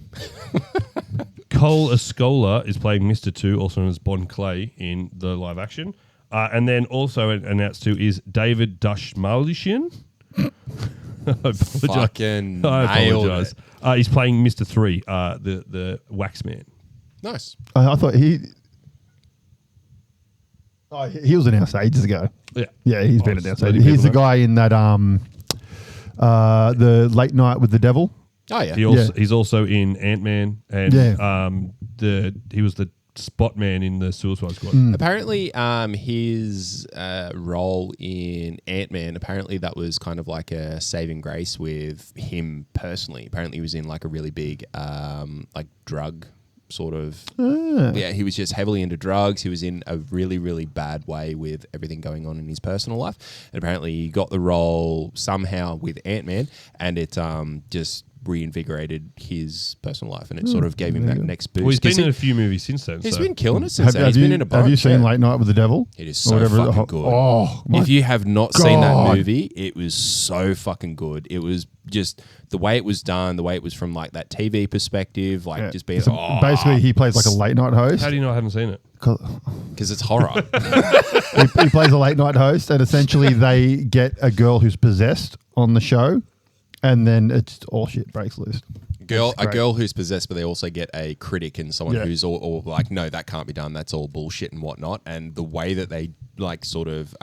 Cole Escola is playing Mr. 2, also known as Bon Clay, in the live action. And then also announced too is David Dashmalishian. I apologize. Fucking I nailed apologize. it. He's playing Mr. 3, the Wax Man. Nice. I thought he was announced ages ago. Yeah, He's been announced. letting He's the people know. guy in that the Late Night with the Devil. Oh, yeah. He's also in Ant-Man, and he was the Spot Man in the Suicide Squad. Apparently, his role in Ant-Man, apparently that was kind of like a saving grace with him personally. Apparently he was in like a really big like drug sort of... Yeah, he was just heavily into drugs. He was in a really, really bad way with everything going on in his personal life. And apparently he got the role somehow with Ant-Man, and it just reinvigorated his personal life, and it sort of gave him that next boost. Well, he's been 'Cause in a few movies since then. He's so. been killing it since then. He's been in a bunch. Have you seen yeah. Late Night with the Devil? It is Or so whatever fucking good. Oh, my If you have not seen that God. movie, it was so fucking good. It was just the way it was done, the way it was from like that TV perspective, like Yeah. just being So basically, he plays like a late night host. How do you know I haven't seen it? because it's horror. He plays a late night host, and essentially they get a girl who's possessed on the show, and then it's all shit breaks loose. A great. girl who's possessed, but they also get a critic and someone Yeah. who's all like, no, that can't be done. That's all bullshit and whatnot. And the way that they like sort of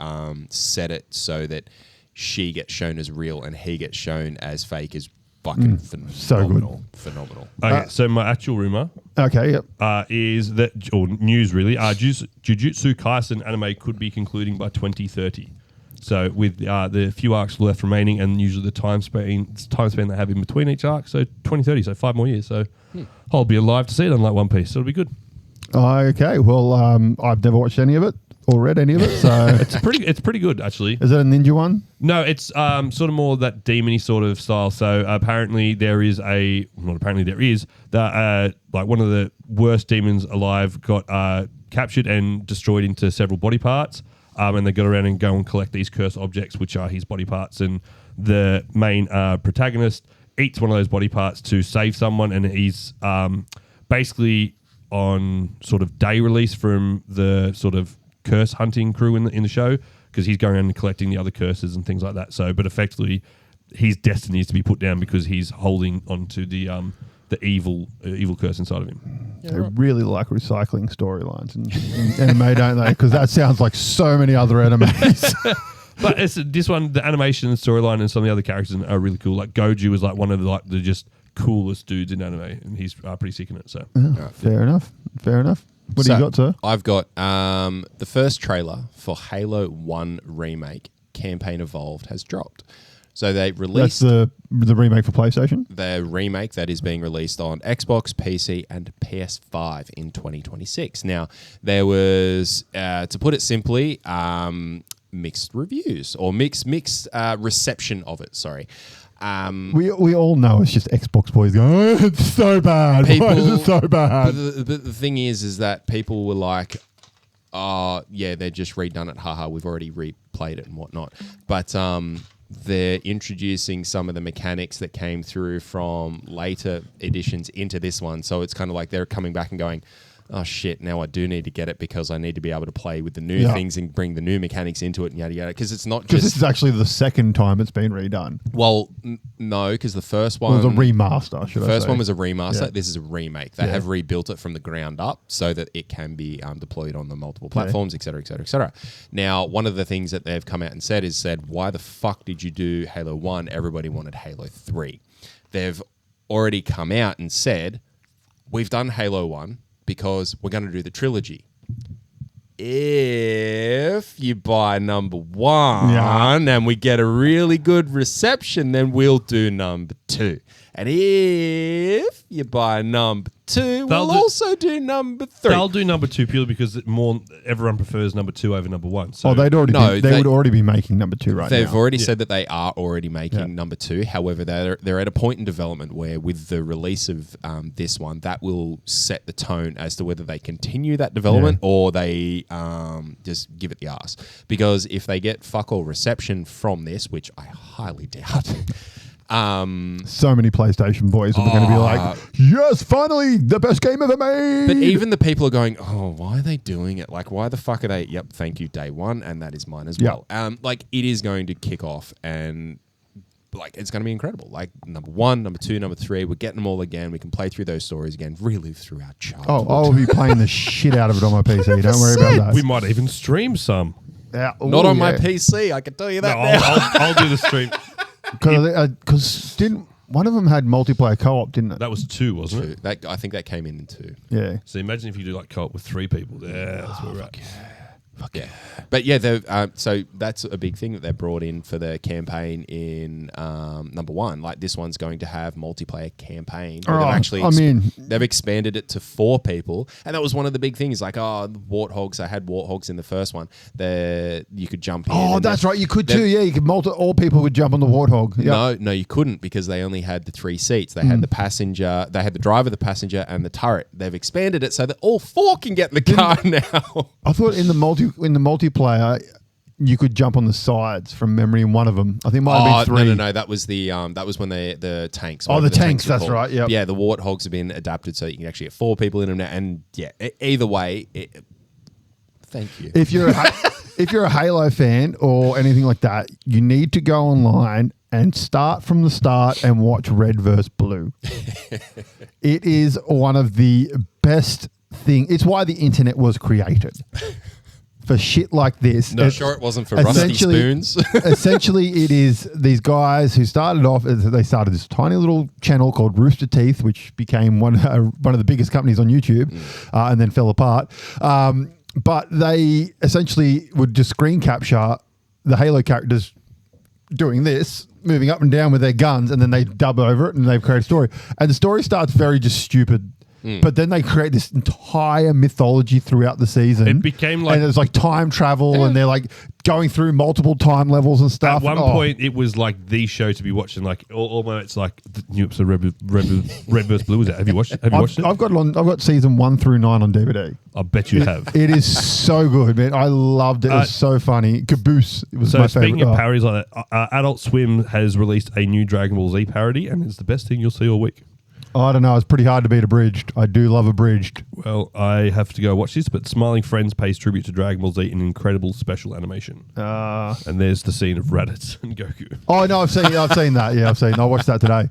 set it so that she gets shown as real and he gets shown as fake is fucking phenomenal. Phenomenal. Okay, so my actual rumor Okay, yep. is that, or news really, Jujutsu Kaisen anime could be concluding by 2030. So with the few arcs left remaining, and usually the time span they have in between each arc, so 2030, so 5 more years. So I'll be alive to see it, unlike One Piece. So it'll be good. Okay, well, I've never watched any of it or read any of it, so It's pretty good actually. is it a ninja one? No, it's sort of more that demony sort of style. So apparently there is like one of the worst demons alive got captured and destroyed into several body parts. and they go around and go and collect these cursed objects, which are his body parts. And the main protagonist eats one of those body parts to save someone, and he's basically on sort of day release from the sort of curse hunting crew in the show, because he's going around and collecting the other curses and things like that. So, but effectively, his destiny is to be put down because he's holding onto the evil curse inside of him. Yeah, they really like recycling storylines in anime, don't they? Because that sounds like so many other animes. But it's this one, the animation and storyline and some of the other characters are really cool. Like Goju is like one of the just coolest dudes in anime, and he's pretty sick in it. So fair enough. What do you got, sir? I've got the first trailer for Halo 1 Remake, Campaign Evolved, has dropped. So they released... That's the remake for PlayStation? The remake that is being released on Xbox, PC, and PS5 in 2026. Now, there was, to put it simply, mixed reviews, or mixed reception of it, sorry. We all know it's just Xbox boys going, oh, it's so bad. Why is it so bad? But the thing is that people were like, oh, yeah, they're just redone it. Haha, we've already replayed it and whatnot. But they're introducing some of the mechanics that came through from later editions into this one. So it's kind of like they're coming back and going, oh shit, now I do need to get it because I need to be able to play with the new things and bring the new mechanics into it and yada yada. Because it's not just... Because this is actually the second time it's been redone. Well, no, because the first one... It was a remaster, should I say. The first one was a remaster. Yeah. This is a remake. They have rebuilt it from the ground up so that it can be deployed on the multiple platforms, et cetera, et cetera, et cetera. Now, one of the things that they've come out and said, why the fuck did you do Halo 1? Everybody wanted Halo 3. They've already come out and said, we've done Halo 1 because we're going to do the trilogy. If you buy number 1 and we get a really good reception, then we'll do number 2. And if you buy number 2, we'll also do number 3. They'll do number 2 purely because everyone prefers number 2 over number 1. So they would already be making number 2 right now. They've already said that they are already making number 2. However, they're at a point in development where with the release of this one, that will set the tone as to whether they continue that development or they just give it the arse. Because if they get fuck all reception from this, which I highly doubt... so many PlayStation boys are going to be like, yes, finally, the best game ever made. But even the people are going, oh, why are they doing it? Like, why the fuck are they? Yep, thank you, day one, and that is mine as well. Like, it is going to kick off, and like, it's going to be incredible. Like, number 1, number 2, number 3, we're getting them all again. We can play through those stories again, relive through our childhood. Oh, I'll be playing the shit out of it on my PC. Don't worry about that. We might even stream some. Not on my PC, I can tell you that now. I'll do the stream. Because didn't one of them had multiplayer co-op, didn't it? That was 2, wasn't it? I think that came in 2. Yeah. So imagine if you do like co-op with 3 people. Yeah, that's where we're at. Fuck yeah. But yeah, so that's a big thing that they brought in for the campaign in number 1. Like, this one's going to have multiplayer campaign. They've expanded it to 4 people. And that was one of the big things. Like, warthogs. I had warthogs in the first one. You could jump in. Oh, that's right. You could too. Yeah, you could all people would jump on the warthog. Yep. No, you couldn't, because they only had the 3 seats. They had the passenger, they had the driver, the passenger, and the turret. They've expanded it so that all 4 can get in the car now. I thought in the multiplayer, you could jump on the sides from memory in one of them. I think it might have been 3. No. That was when the tanks. Oh, the tanks. That's right. Yep. Yeah, the warthogs have been adapted so you can actually get 4 people in them now. And yeah, either way, thank you. If you're a Halo fan or anything like that, you need to go online and start from the start and watch Red vs. Blue. It is one of the best things. It's why the internet was created. For shit like this. No, sure it wasn't for rusty spoons. Essentially, it is these guys who started off, they started this tiny little channel called Rooster Teeth, which became one of the biggest companies on YouTube and then fell apart. But they essentially would just screen capture the Halo characters doing this, moving up and down with their guns, and then they dub over it and they create a story. And the story starts very just stupid. but then they create this entire mythology throughout the season. It became like... And there's like time travel and they're like going through multiple time levels and stuff. At one point, it was like the show to be watching. Like almost like the new episode of Red vs. Blue. Was that? Have you watched it? I've got season 1 through 9 on DVD. I bet you have. It is so good, man. I loved it. It was so funny. Caboose. It was my favorite. Speaking of parodies like that, Adult Swim has released a new Dragon Ball Z parody, and it's the best thing you'll see all week. I don't know. It's pretty hard to beat Abridged. I do love Abridged. Well, I have to go watch this, but Smiling Friends pays tribute to Dragon Ball Z in incredible special animation. And there's the scene of Raditz and Goku. Oh no, I've seen that. Yeah, I watched that today.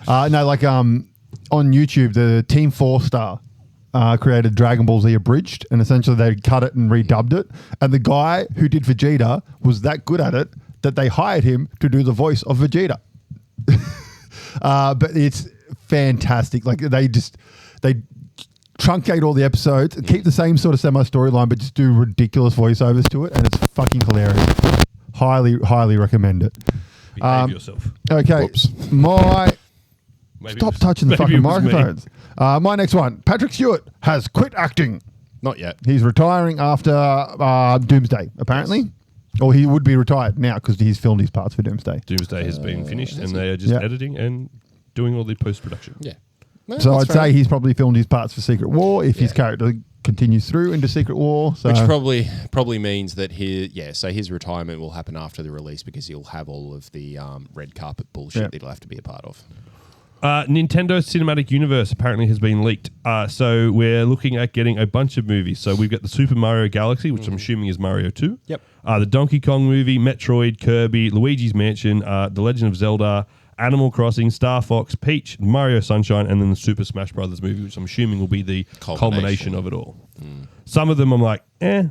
On YouTube, the Team 4-Star created Dragon Ball Z Abridged, and essentially they cut it and redubbed it. And the guy who did Vegeta was that good at it that they hired him to do the voice of Vegeta. But it's fantastic. Like they truncate all the episodes, keep the same sort of semi-storyline, but just do ridiculous voiceovers to it, and it's fucking hilarious. Highly recommend it. Behave yourself. Okay, stop touching the fucking microphones. My next one, Patrick Stewart has quit acting. Not yet. He's retiring after Doomsday, apparently. Yes. Or he would be retired now because he's filmed his parts for Doomsday. Doomsday has been finished, and they are just editing and doing all the post-production. Yeah. No, so I'd say he's probably filmed his parts for Secret War if his character continues through into Secret War. So. Which probably means that his retirement will happen after the release because he'll have all of the red carpet bullshit that he'll have to be a part of. Nintendo Cinematic Universe apparently has been leaked. So we're looking at getting a bunch of movies. So we've got the Super Mario Galaxy, which I'm assuming is Mario 2. Yep. The Donkey Kong movie, Metroid, Kirby, Luigi's Mansion, The Legend of Zelda, Animal Crossing, Star Fox, Peach, Mario Sunshine, and then the Super Smash Brothers movie, which I'm assuming will be the culmination of it all. Some of them I'm like,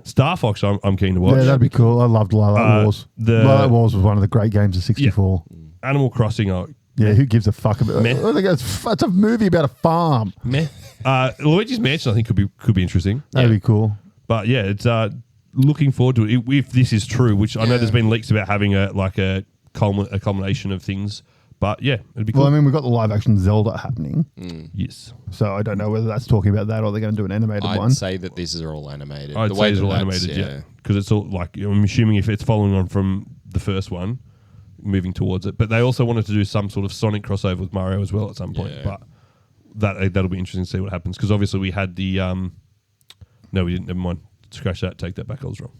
Star Fox I'm keen to watch. Yeah, that'd be cool. I loved Lilac Wars. Lilac Wars was one of the great games of 64. Yeah. Animal Crossing, yeah, who gives a fuck about it? It's a movie about a farm. Meh. Luigi's Mansion, I think, could be interesting. That'd be cool. But yeah, it's looking forward to it. If this is true, which I know there's been leaks about having a culmination of things. But yeah, it'd be cool. Well, I mean, we've got the live action Zelda happening. Yes. So I don't know whether that's talking about that or they're going to do an animated one. I'd say that these are all animated. I'd say they're all animated, yeah. Because it's all like, I'm assuming if it's following on from the first one, moving towards it. But they also wanted to do some sort of Sonic crossover with Mario as well at some point. Yeah. But that'll be interesting to see what happens. Because obviously we had the... no, we didn't. Never mind. Scratch that. Take that back. I was wrong.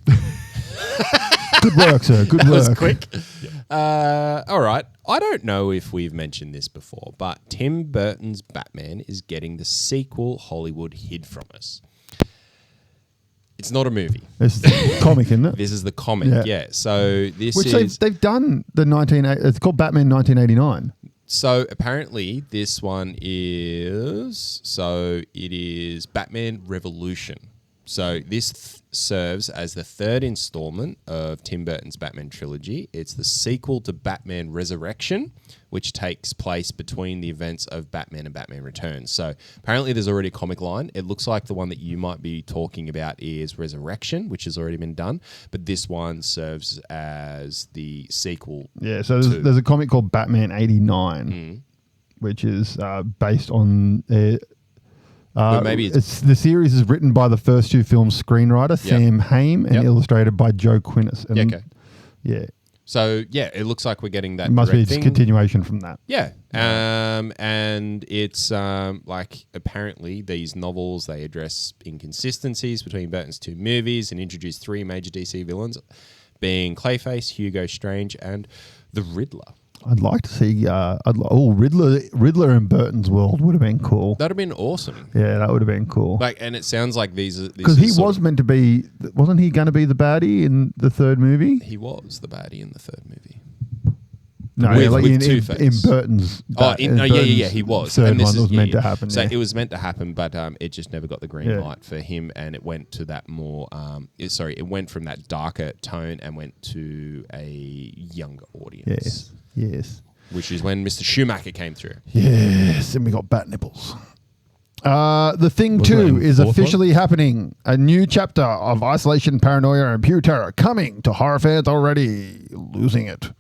Good work, sir. Good work. That was quick. Yeah. All right. I don't know if we've mentioned this before, but Tim Burton's Batman is getting the sequel Hollywood hid from us. It's not a movie. This is the comic, isn't it? This is the comic, yeah. So this is... They've done the 19... It's called Batman 1989. So apparently this one is... So it is Batman Revolution. So this serves as the third installment of Tim Burton's Batman trilogy. It's the sequel to Batman Resurrection, which takes place between the events of Batman and Batman Returns. So apparently there's already a comic line. It looks like the one that you might be talking about is Resurrection, which has already been done. But this one serves as the sequel. Yeah, so there's a comic called Batman 89, which is based on... but maybe it's the series is written by the first two films' screenwriter Sam Haim and illustrated by Joe Quinnis. And yeah. So yeah, it looks like we're getting that. It must be a continuation from that. Yeah, and it's like apparently these novels they address inconsistencies between Burton's two movies and introduce three major DC villains, being Clayface, Hugo Strange, and the Riddler. I'd like to see. Riddler in Burton's world would have been cool. That'd have been awesome. Yeah, that would have been cool. Like, and it sounds like these because he was meant to be. Wasn't he going to be the baddie in the third movie? He was the baddie in the third movie. No, in Burton's. He was. Third and this one was meant to happen. So it was meant to happen, but it just never got the green light for him, and it went to that more. It went from that darker tone and went to a younger audience. Yes. Which is when Mr. Schumacher came through. Yes, and we got bat nipples. The Thing 2 is officially happening. A new chapter of isolation, paranoia, and pure terror coming to horror fans already losing it.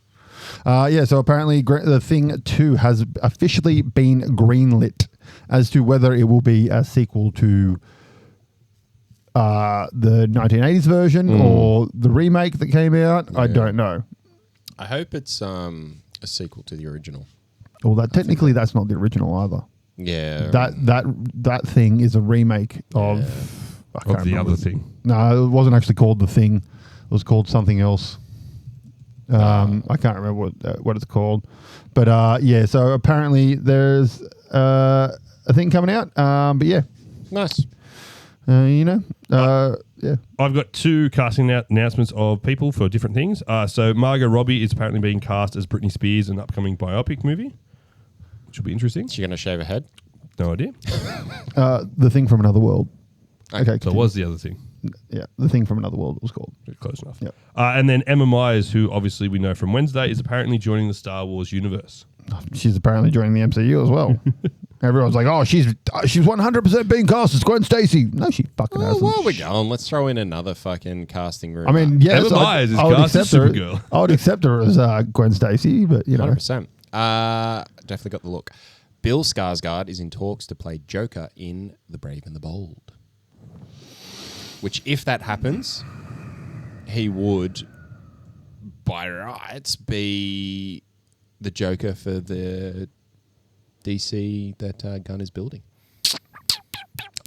So apparently The Thing 2 has officially been greenlit. as to whether it will be a sequel to the 1980s version or the remake that came out. I don't know. I hope it's a sequel to the original. Well, technically that's not the original either. Yeah. That thing is a remake of the other thing. No, it wasn't actually called The Thing. It was called something else. I can't remember what it's called. But yeah, so apparently there's a thing coming out. But yeah. Nice. Yeah. I've got 2 casting announcements of people for different things. So Margot Robbie is apparently being cast as Britney Spears in an upcoming biopic movie, which will be interesting. Is she going to shave her head? No idea. The Thing from Another World. Okay. So it was the other thing. Yeah, The Thing from Another World it was called. Close enough. Yep. And then Emma Myers, who obviously we know from Wednesday, is apparently joining the Star Wars universe. She's apparently joining the MCU as well. Everyone's like, oh, she's 100% being cast as Gwen Stacy. No, she fucking hasn't. While we're going, let's throw in another fucking casting room. I mean, yes, Emma Myers is I would cast as accept her. Supergirl. I would accept her as Gwen Stacy, but 100%. Definitely got the look. Bill Skarsgård is in talks to play Joker in The Brave and the Bold. Which, if that happens, he would, by rights, be the Joker for the DC that Gunn is building.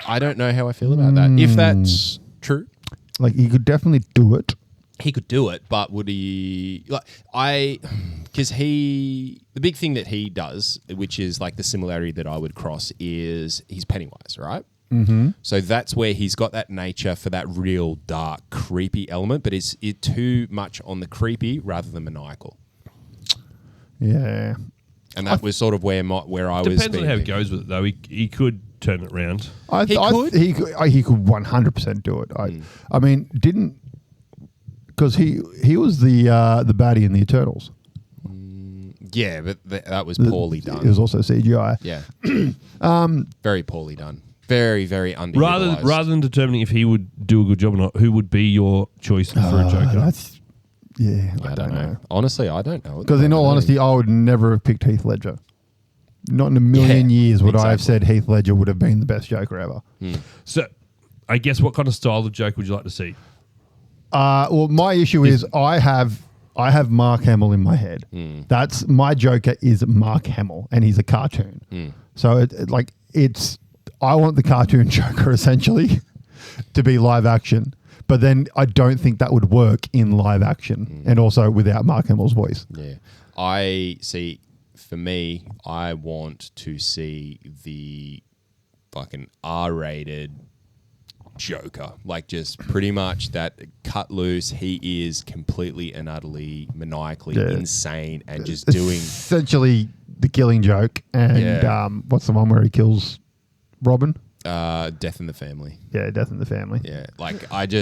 I don't know how I feel about that. If that's true, like he could definitely do it. he could do it, but would he? Because the big thing that he does, which is like the similarity that I would cross, is he's Pennywise, right? Mm-hmm. So that's where he's got that nature for that real dark, creepy element, but is it too much on the creepy rather than maniacal? Yeah. And that was sort of where I was. Depends on how he goes with it, though. He could turn it around. He could 100% do it. I mean, didn't because he was the baddie in the Eternals. Yeah, but that was poorly done. It was also CGI. Yeah, very poorly done. Very, very underutilized. Rather than determining if he would do a good job or not, who would be your choice for a Joker? I don't know. Honestly, I don't know. Because in all honesty, I would never have picked Heath Ledger. Not in a million years would I have said Heath Ledger would have been the best Joker ever. So, I guess what kind of style of Joker would you like to see? Well, my issue is I have Mark Hamill in my head. That's my Joker is Mark Hamill, and he's a cartoon. So I want the cartoon Joker essentially to be live action. But then I don't think that would work in live action and also without Mark Hamill's voice. Yeah. For me, I want to see the fucking R-rated Joker. Like just pretty much that cut loose. He is completely and utterly maniacally insane and just doing... Essentially the Killing Joke and what's the one where he kills Robin? Death in the Family. Yeah, Death in the Family. Yeah, like I'd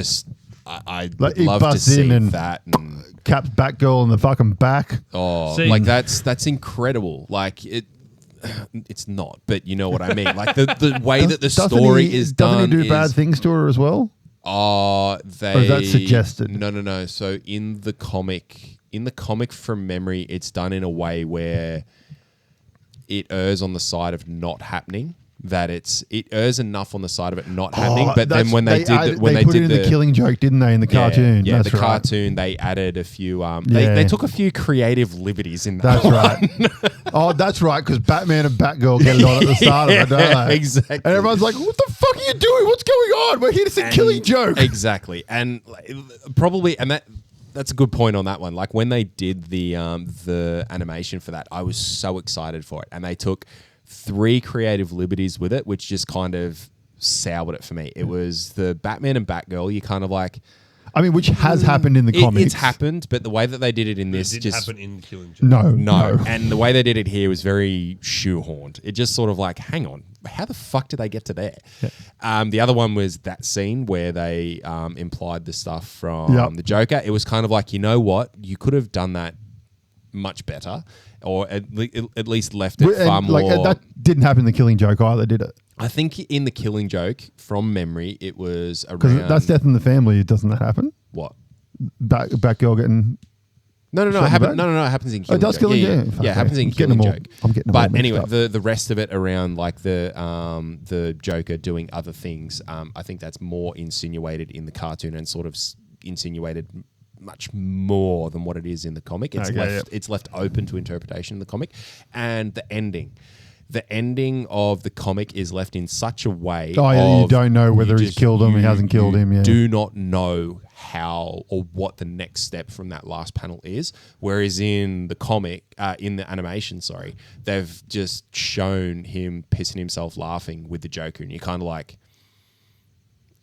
Like, love to see that. And caps Batgirl in the fucking back. That's incredible. Like it's not, but you know what I mean. Like the way that the story is done. Doesn't he do bad things to her as well? Or is that suggested? No. So in the comic from memory, it's done in a way where it errs on the side of not happening. That it errs enough on the side of it not happening, but then when they did the Killing Joke, didn't they, in the cartoon? Yeah, that's the right. cartoon they added a few. They took a few creative liberties in that. That's right. That's right, because Batman and Batgirl get it on at the start of it, don't they? Exactly. And everyone's like, "What the fuck are you doing? What's going on? We're here to see Killing Joke." Exactly, and probably, and that's a good point on that one. Like when they did the animation for that, I was so excited for it, and they took 3 creative liberties with it, which just kind of soured it for me. It was the Batman and Batgirl. You kind of like... I mean, which has happened in the comics. It's happened, but the way that they did it in this... It didn't happen in Killing Joke. No. And the way they did it here was very shoehorned. It just sort of like, hang on, how the fuck did they get to there? Yeah. The other one was that scene where they implied the stuff from the Joker. It was kind of like, you know what? You could have done that much better, or at least left it far more... that didn't happen in the Killing Joke either, did it? I think in the Killing Joke, from memory, it was around... Because that's Death in the Family, doesn't that happen? What? Batgirl getting No. It happens. No. It happens in Killing does Joke. Killing Yeah, Joke? it happens in I'm getting Killing them all- Joke. I'm getting them all But mixed anyway, up. the rest of it around like the Joker doing other things, I think that's more insinuated in the cartoon and sort of insinuated much more than what it is in the comic. It's it's left open to interpretation in the comic, and the ending. The ending of the comic is left in such a way. Oh, yeah, you don't know whether he's killed him or he hasn't killed him. Yeah. Do not know how or what the next step from that last panel is. Whereas in the comic, in the animation, they've just shown him pissing himself laughing with the Joker, and you're kind of like,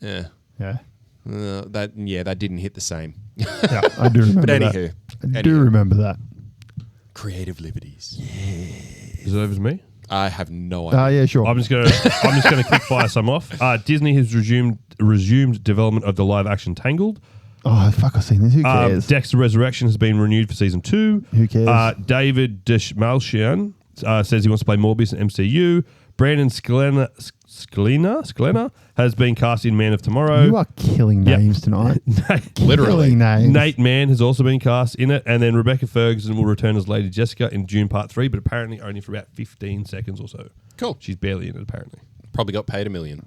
Yeah. that didn't hit the same. Yeah, I do remember But that. anywho, I do remember that. creative liberties. Is it over to me? I have no idea. Yeah, sure. I'm just gonna quick fire some off. Disney has resumed development of the live action Tangled. Oh, fuck, I've seen this. Who cares? Dexter Resurrection has been renewed for season 2. Who cares? David Dashmalchian says he wants to play Morbius in MCU. Brandon Scalena has been cast in Man of Tomorrow. You are killing names tonight. Literally. Killing names. Nate Mann has also been cast in it, and then Rebecca Ferguson will return as Lady Jessica in June Part 3, but apparently only for about 15 seconds or so. Cool. She's barely in it, apparently. Probably got paid $1 million.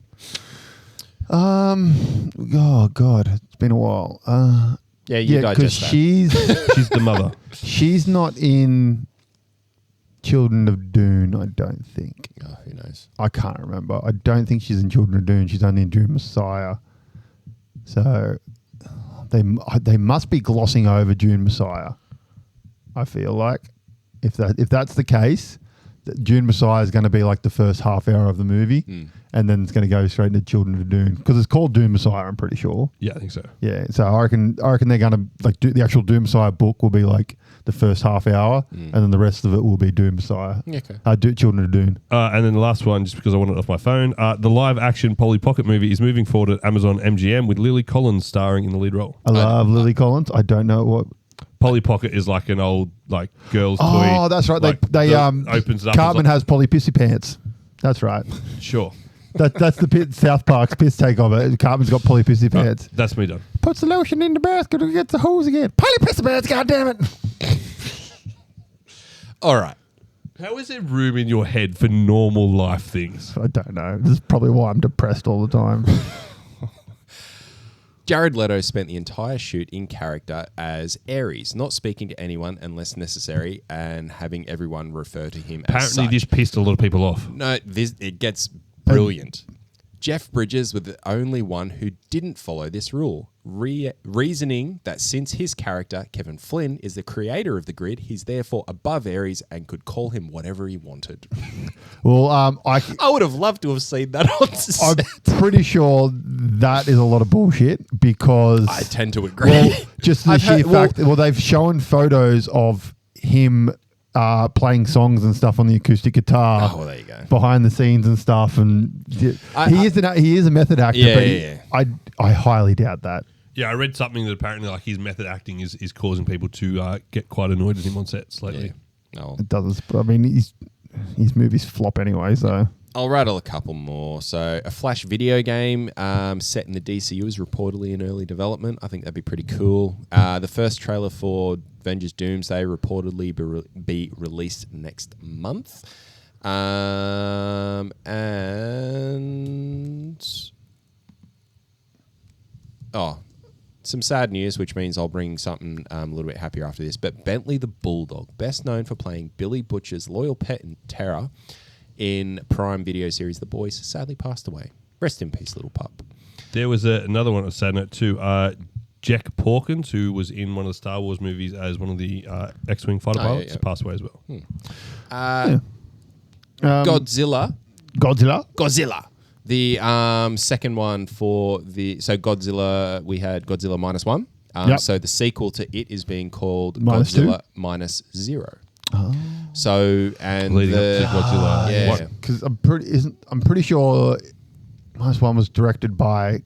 Oh God, it's been a while. Yeah, you because digest that. She's the mother. she's not in Children of Dune. I don't think. Oh, who knows? I can't remember. I don't think she's in Children of Dune. She's only in Dune Messiah. So they must be glossing over Dune Messiah. I feel like if that's the case, Dune Messiah is going to be like the first half hour of the movie, and then it's going to go straight into Children of Dune because it's called Dune Messiah. I'm pretty sure. Yeah, I think so. Yeah, so I reckon they're going to like do the actual Doom Messiah book will be like the first half hour, and then the rest of it will be Doom Messiah. Okay. Children of Dune. And then the last one, just because I want it off my phone, the live-action Polly Pocket movie is moving forward at Amazon MGM with Lily Collins starring in the lead role. I love Lily Collins. I don't know what. Polly Pocket is like an old girl's toy. Oh, that's right. Like, they opens it up. Cartman has Polly Pissy Pants. That's right. Sure. That's the South Park's piss take of it. Cartman's got Polly Pissy Pants. That's me done. Puts the lotion in the basket and gets the hose again. Polly Pissy Pants, goddammit. All right. How is there room in your head for normal life things? I don't know. This is probably why I'm depressed all the time. Jared Leto spent the entire shoot in character as Ares, not speaking to anyone unless necessary and having everyone refer to him as Apparently such. this pissed a lot of people off. No, it gets brilliant. Jeff Bridges was the only one who didn't follow this rule, reasoning that since his character, Kevin Flynn, is the creator of the grid, he's therefore above Ares and could call him whatever he wanted. Well, I would have loved to have seen that on set. I'm pretty sure that is a lot of bullshit because I tend to agree. Well, just the I've sheer heard- fact. Well, they've shown photos of him playing songs and stuff on the acoustic guitar. Oh, well, there you go. Behind the scenes and stuff, and he is a method actor. Yeah, but I highly doubt that. Yeah, I read something that apparently like his method acting is causing people to get quite annoyed at him on sets lately. Yeah. Oh. It does. I mean, his movies flop anyway. So I'll rattle a couple more. So, a Flash video game set in the DCU is reportedly in early development. I think that'd be pretty cool. The first trailer for Avengers Doomsday reportedly be released next month. And some sad news, which means I'll bring something a little bit happier after this. But Bentley the Bulldog, best known for playing Billy Butcher's loyal pet in Terror in Prime video series The Boys, sadly passed away. Rest in peace, little pup. There was another one, a sad note too. Jack Porkins, who was in one of the Star Wars movies as one of the X-Wing fighter pilots, passed away as well. Godzilla. Godzilla. The second one for Godzilla, we had Godzilla -1. Yep. So the sequel to it is being called -2? Godzilla -0. Oh. So and Leading up to Godzilla. Yeah. Because I'm pretty sure -1 was directed by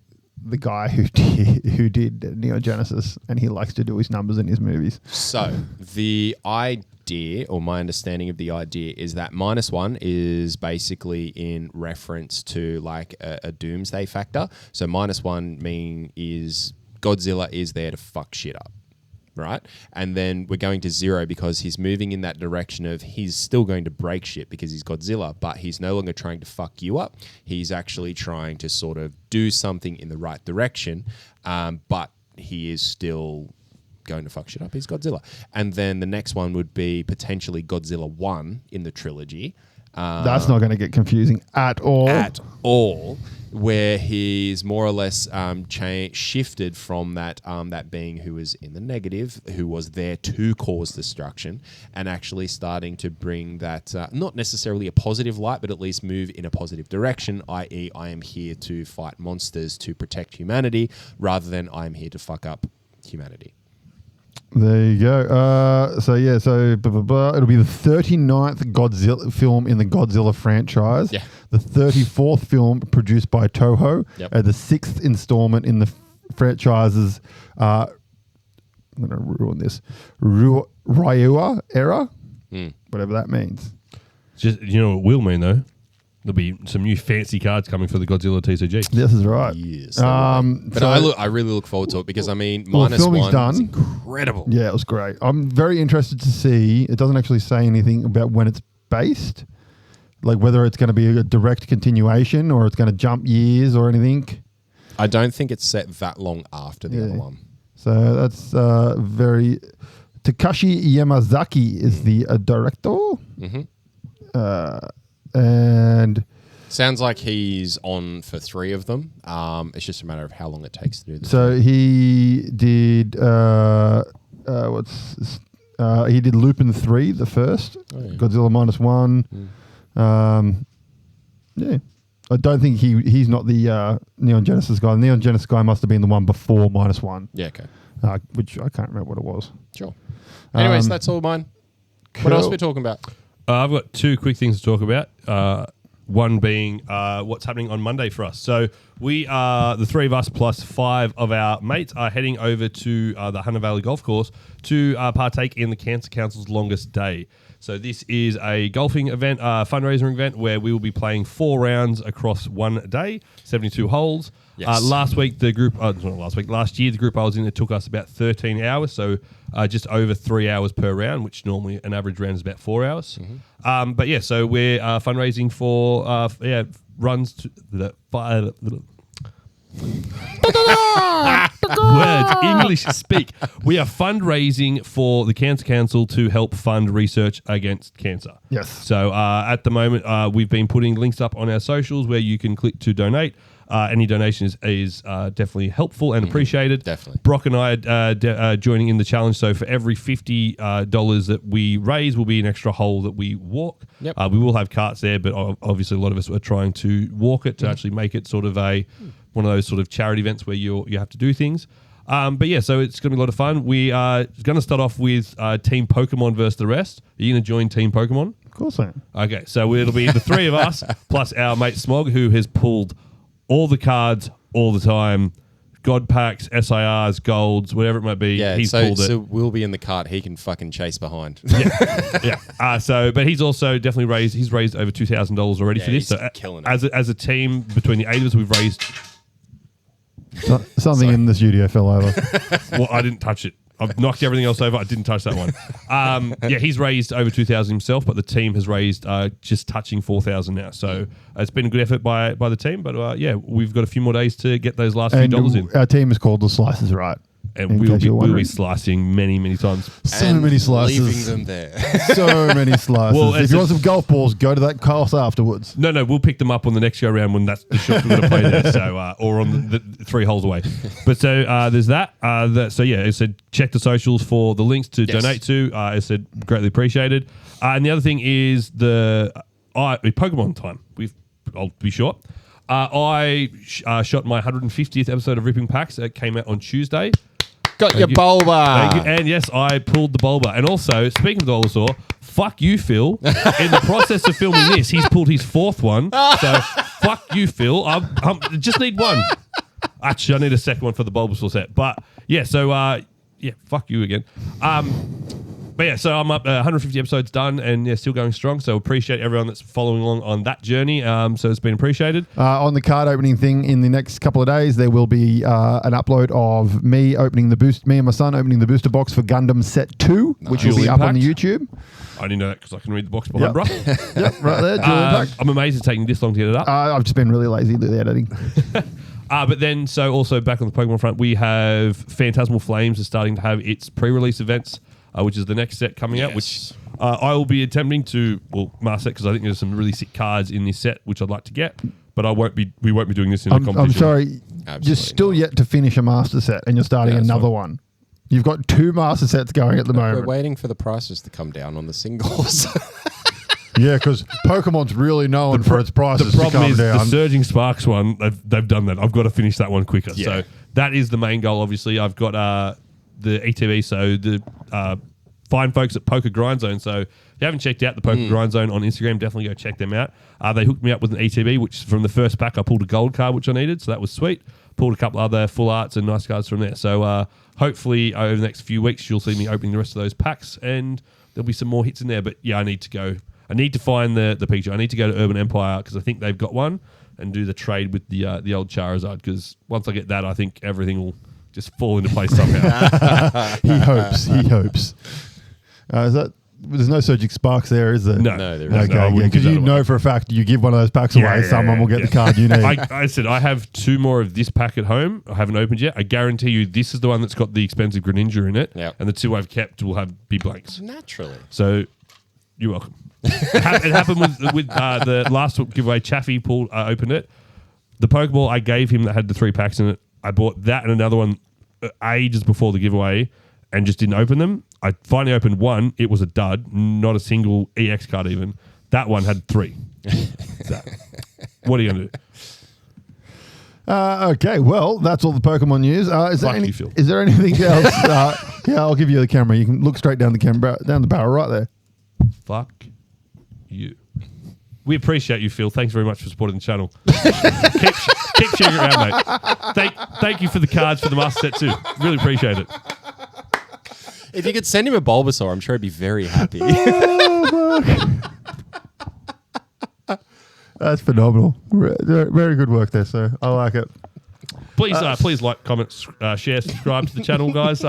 the guy who did Neo Genesis, and he likes to do his numbers in his movies. So the idea, or my understanding of the idea, is that -1 is basically in reference to like a doomsday factor. So -1 meaning is Godzilla is there to fuck shit up. right? And then we're going to 0 because he's moving in that direction of he's still going to break shit because he's Godzilla, but he's no longer trying to fuck you up. He's actually trying to sort of do something in the right direction, but he is still going to fuck shit up. He's Godzilla. And then the next one would be potentially Godzilla 1 in the trilogy. That's not going to get confusing at all. At all, where he's more or less shifted from that being who was in the negative, who was there to cause destruction, and actually starting to bring that, not necessarily a positive light, but at least move in a positive direction, i.e. I am here to fight monsters to protect humanity, rather than I am here to fuck up humanity. There you go. So it'll be the 39th Godzilla film in the Godzilla franchise. Yeah. The 34th film produced by Toho. Yep. The 6th installment in the franchise's, I'm going to ruin this, Ryua era, whatever that means. Just, you know what it will mean, though? There'll be some new fancy cards coming for the Godzilla TCG. This is right. Yes. But I really look forward to it because, minus one is incredible. Yeah, it was great. I'm very interested to see. It doesn't actually say anything about when it's based, like whether it's going to be a direct continuation or it's going to jump years or anything. I don't think it's set that long after the other one. So that's very... Takashi Yamazaki is the director. And sounds like he's on for 3 of them. It's just a matter of how long it takes to do this. So he did he did Lupin 3, the first, Godzilla -1. Yeah, I don't think he's not the Neon Genesis guy. The Neon Genesis guy must have been the one before -1. Yeah, okay. Which I can't remember what it was. Sure. Anyways, that's all mine. Cool. What else are we talking about? I've got 2 quick things to talk about. One being what's happening on Monday for us. So we are, the 3 of us plus 5 of our mates are heading over to the Hunter Valley Golf Course to partake in the Cancer Council's longest day. So this is a golfing event, fundraiser event where we will be playing 4 rounds across one day, 72 holes. Yes. Last year, the group I was in, it took us about 13 hours, so just over 3 hours per round, which normally an average round is about 4 hours. But yeah, so we're fundraising for runs to the words, English speak. We are fundraising for the Cancer Council to help fund research against cancer. Yes. So at the moment, we've been putting links up on our socials where you can click to donate. Any donation is definitely helpful and appreciated. Definitely. Brock and I are joining in the challenge. So for every $50 that we raise will be an extra hole that we walk. Yep. We will have carts there, but obviously a lot of us are trying to walk it to actually make it sort of one of those sort of charity events where you have to do things. But yeah, so it's going to be a lot of fun. We are going to start off with Team Pokemon versus the rest. Are you going to join Team Pokemon? Of course I am. Okay, so it'll be the 3 of us plus our mate Smog, who has pulled all the cards all the time. God packs, SIRs, golds, whatever it might be. Yeah, he's pulled it. So we'll be in the cart. He can fucking chase behind. Yeah. But he's also definitely raised over $2,000 already for this. He's So killing it. as a team, between the 8 of us, we've raised... Something in the studio fell over. Well, I didn't touch it. I've knocked everything else over. I didn't touch that one. He's raised over 2,000 himself, but the team has raised just touching 4,000 now. So it's been a good effort by the team. But we've got a few more days to get those last few dollars in. Our team is called the Slices Right. And we'll be slicing many, many times. So many slices. Leaving them there. So many slices. Well, if you want some golf balls, go to that course afterwards. No, we'll pick them up on the next go round when that's the shot we're going to play there. So, or on the 3 holes away. But so there's that. I said check the socials for the links to donate to. I said greatly appreciated. And the other thing is the Pokemon time. I'll be short. I shot my 150th episode of Ripping Packs. It came out on Tuesday. Got your Bulba. Thank you. And yes, I pulled the Bulba. And also, speaking of the Bulbasaur, fuck you, Phil. In the process of filming this, he's pulled his 4th one. So fuck you, Phil. I just need one. Actually, I need a second one for the Bulbasaur set. But yeah, so fuck you again. But yeah, so I'm up 150 episodes done and still going strong. So appreciate everyone that's following along on that journey. So it's been appreciated. On the card opening thing in the next couple of days, there will be an upload of me and my son opening the booster box for Gundam Set 2, which will be up on the YouTube. I didn't know that because I can read the box behind, bro. Yep, right there. I'm amazed it's taking this long to get it up. I've just been really lazy with the editing. But then, so also back on the Pokemon front, we have Phantasmal Flames is starting to have its pre-release events, which is the next set coming out, which I will be attempting to master because I think there's some really sick cards in this set which I'd like to get, but we won't be doing this in a competition. I'm sorry, you're still yet to finish a master set and you're starting another one. You've got 2 master sets going at the moment. We're waiting for the prices to come down on the singles. Yeah, because Pokemon's really known for its prices The problem is down. the Surging Sparks one, they've done that. I've got to finish that one quicker. Yeah. So that is the main goal, obviously. I've got the ETB, so the fine folks at Poker Grind Zone. So if you haven't checked out the Poker Grind Zone on Instagram, definitely go check them out. They hooked me up with an ETB, which from the first pack I pulled a gold card, which I needed. So that was sweet. Pulled a couple other full arts and nice cards from there. So hopefully over the next few weeks, you'll see me opening the rest of those packs and there'll be some more hits in there. But yeah, I need to go. I need to find the picture. I need to go to Urban Empire because I think they've got one and do the trade with the old Charizard because once I get that, I think everything will just fall into place somehow. He hopes. There's no Surgic Sparks there, is there? No, there isn't. Okay, because you know for a fact you give one of those packs away, someone will get the card you need. I said I have 2 more of this pack at home. I haven't opened yet. I guarantee you this is the one that's got the expensive Greninja in it, and the 2 I've kept will be blanks. Naturally. So you're welcome. It happened with the last giveaway. Chaffee opened it. The Pokeball I gave him that had the 3 packs in it, I bought that and another one ages before the giveaway and just didn't open them. I finally opened one. It was a dud. Not a single EX card even. That one had 3. So, what are you going to do? Okay, well, that's all the Pokemon news. Is there anything else? Yeah, I'll give you the camera. You can look straight down the barrel right there. Fuck you. We appreciate you, Phil. Thanks very much for supporting the channel. keep sharing it around, mate. Thank you for the cards for the master set too. Really appreciate it. If you could send him a Bulbasaur, I'm sure he'd be very happy. That's phenomenal. Very good work there, sir. I like it. Please like, comment, share, subscribe to the channel, guys.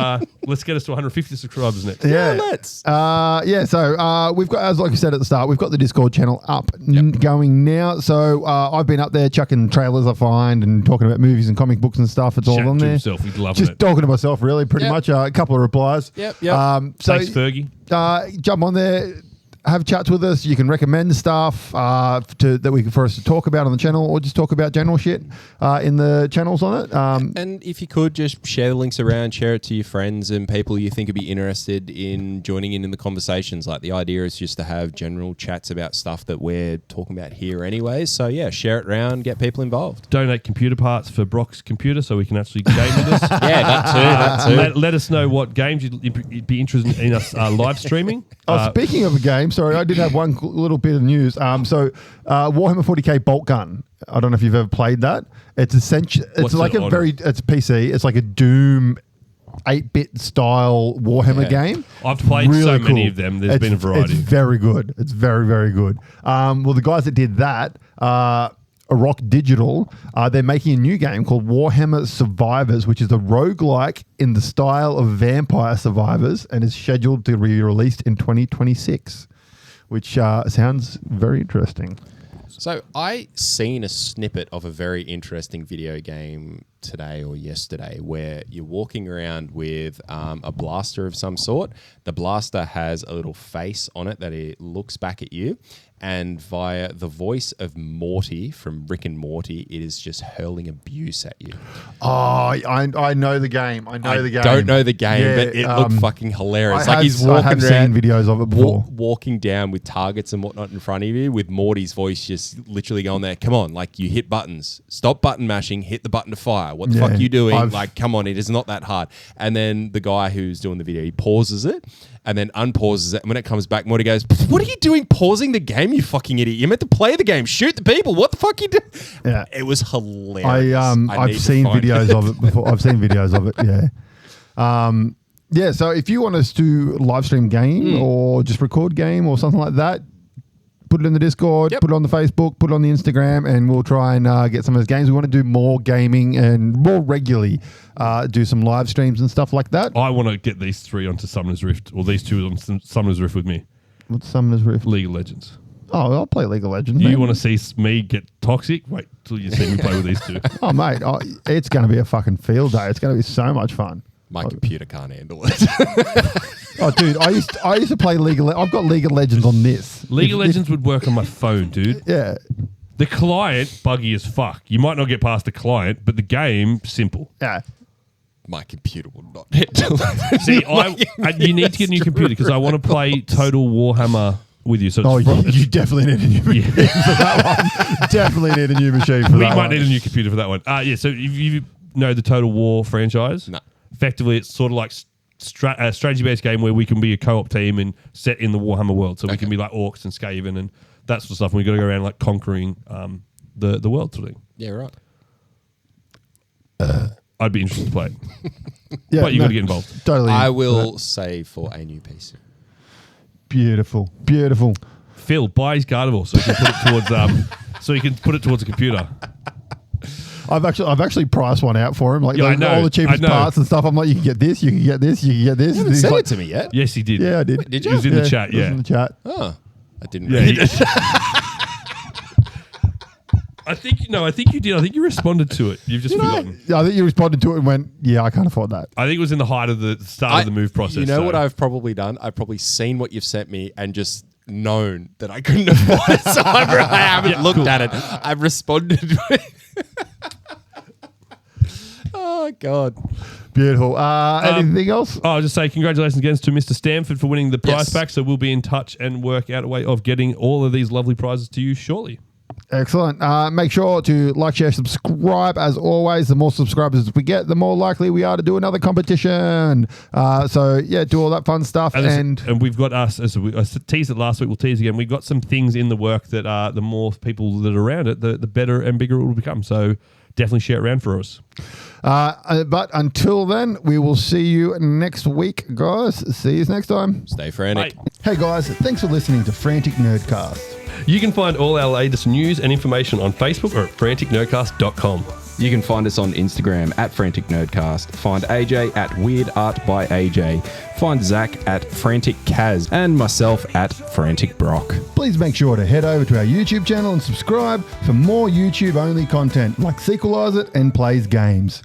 Let's get us to 150 subscribers next. Yeah, let's. So we've got, as like you said at the start, we've got the Discord channel up going now. So I've been up there chucking trailers I find and talking about movies and comic books and stuff. It's all on there. Himself. He's loving Just it. talking to myself, really, pretty much. A couple of replies. Yep. So thanks, Fergie. Jump on there. Have chats with us. You can recommend stuff for us to talk about on the channel, or just talk about general shit in the channels on it. And if you could just share the links around, share it to your friends and people you think would be interested in joining in the conversations. Like the idea is just to have general chats about stuff that we're talking about here, anyways. So yeah, share it around, get people involved. Donate computer parts for Brock's computer so we can actually game with us. Yeah, that too. Let us know what games you'd be interested in us live streaming. Speaking of a game, sorry, I did have one little bit of news. So Warhammer 40k Bolt Gun. I don't know if you've ever played that. It's essentially, it's PC. It's like a Doom 8-bit style Warhammer game. I've played really so cool. many of them. There's been a variety. It's very good. It's very, very good. Well, the guys that did that, Rock Digital, they're making a new game called Warhammer Survivors, which is a roguelike in the style of Vampire Survivors and is scheduled to be released in 2026, which sounds very interesting. So I seen a snippet of a very interesting video game today or yesterday where you're walking around with a blaster of some sort. The blaster has a little face on it that it looks back at you, and via the voice of Morty from Rick and Morty, it is just hurling abuse at you. Oh, I know the game. I don't know the game, but it looked fucking hilarious. He's walking around, seen videos of it before. Walking down with targets and whatnot in front of you, with Morty's voice just literally going there. Come on, like you hit buttons. Stop button mashing. Hit the button to fire. What the fuck are you doing? Come on, it is not that hard. And then the guy who's doing the video, he pauses it and then unpauses it. And when it comes back, Morty goes, "What are you doing pausing the game, you fucking idiot? You're meant to play the game. Shoot the people. What the fuck you doing?" Yeah. It was hilarious. I've seen videos of it before. I've seen videos of it, yeah. Yeah, so if you want us to live stream game or just record game or something like that, put it in the Discord, put it on the Facebook, put it on the Instagram, and we'll try and get some of those games. We want to do more gaming and more regularly do some live streams and stuff like that. I want to get these 3 onto Summoner's Rift, or these 2 on Summoner's Rift with me. What's Summoner's Rift? League of Legends. Oh, I'll play League of Legends. You want to see me get toxic? Wait till you see me play with these 2. Oh, mate, it's going to be a fucking field day. It's going to be so much fun. My computer can't handle it. Oh, dude, I used to play League of Legends. I've got League of Legends on this. League of Legends would work on my phone, dude. Yeah. The client, buggy as fuck. You might not get past the client, but the game, simple. Yeah. My computer will not handle it. See, you need to get a new computer because I want to play Total Warhammer with you. So you definitely need a new machine for that one. Definitely need a new machine for that one. We might need a new computer for that one. Yeah, so if you know the Total War franchise, no. Effectively it's sort of like a strategy-based game where we can be a co-op team and set in the Warhammer world. So we can be like orcs and Skaven and that sort of stuff. And we've got to go around like conquering the world sort of thing. Yeah, right. I'd be interested to play it. Yeah, but you've got to get involved. Totally. I will save for a new PC. Beautiful. Beautiful. Phil, buy his Gardevoir so he can put it towards a computer. I've actually priced one out for him, like I know, all the cheapest parts and stuff. I'm like, you can get this, you can get this, you can get this. You haven't sent it to me yet. Yes, he did. Yeah, I did. Wait, did you? He was in the chat. It was in the chat. Oh, I didn't read it. I think you did. I think you responded to it. You've just forgotten. Yeah, I think you responded to it and went, yeah, I can't afford that. I think it was in the height of the start of the move process. You know what I've probably done? I've probably seen what you've sent me and just known that I couldn't afford it. So I haven't looked at it. I've responded. Oh, God. Beautiful. Anything else? I'll just say congratulations again to Mr. Stanford for winning the prize pack. So we'll be in touch and work out a way of getting all of these lovely prizes to you shortly. Excellent. Make sure to like, share, subscribe. As always, the more subscribers we get, the more likely we are to do another competition. So, yeah, do all that fun stuff. And we've got us, as I teased it last week, we'll tease again. We've got some things in the work that the more people that are around it, the better and bigger it will become. So definitely share it around for us. But until then, we will see you next week, guys. See you next time. Stay frantic. Bye. Hey, guys. Thanks for listening to Frantic Nerdcast. You can find all our latest news and information on Facebook or at franticnerdcast.com. You can find us on Instagram at Frantic Nerdcast. Find AJ at Weird Art by AJ. Find Zach at Frantic Kaz and myself at Frantic Brock. Please make sure to head over to our YouTube channel and subscribe for more YouTube-only content like Sequelize It and Plays Games.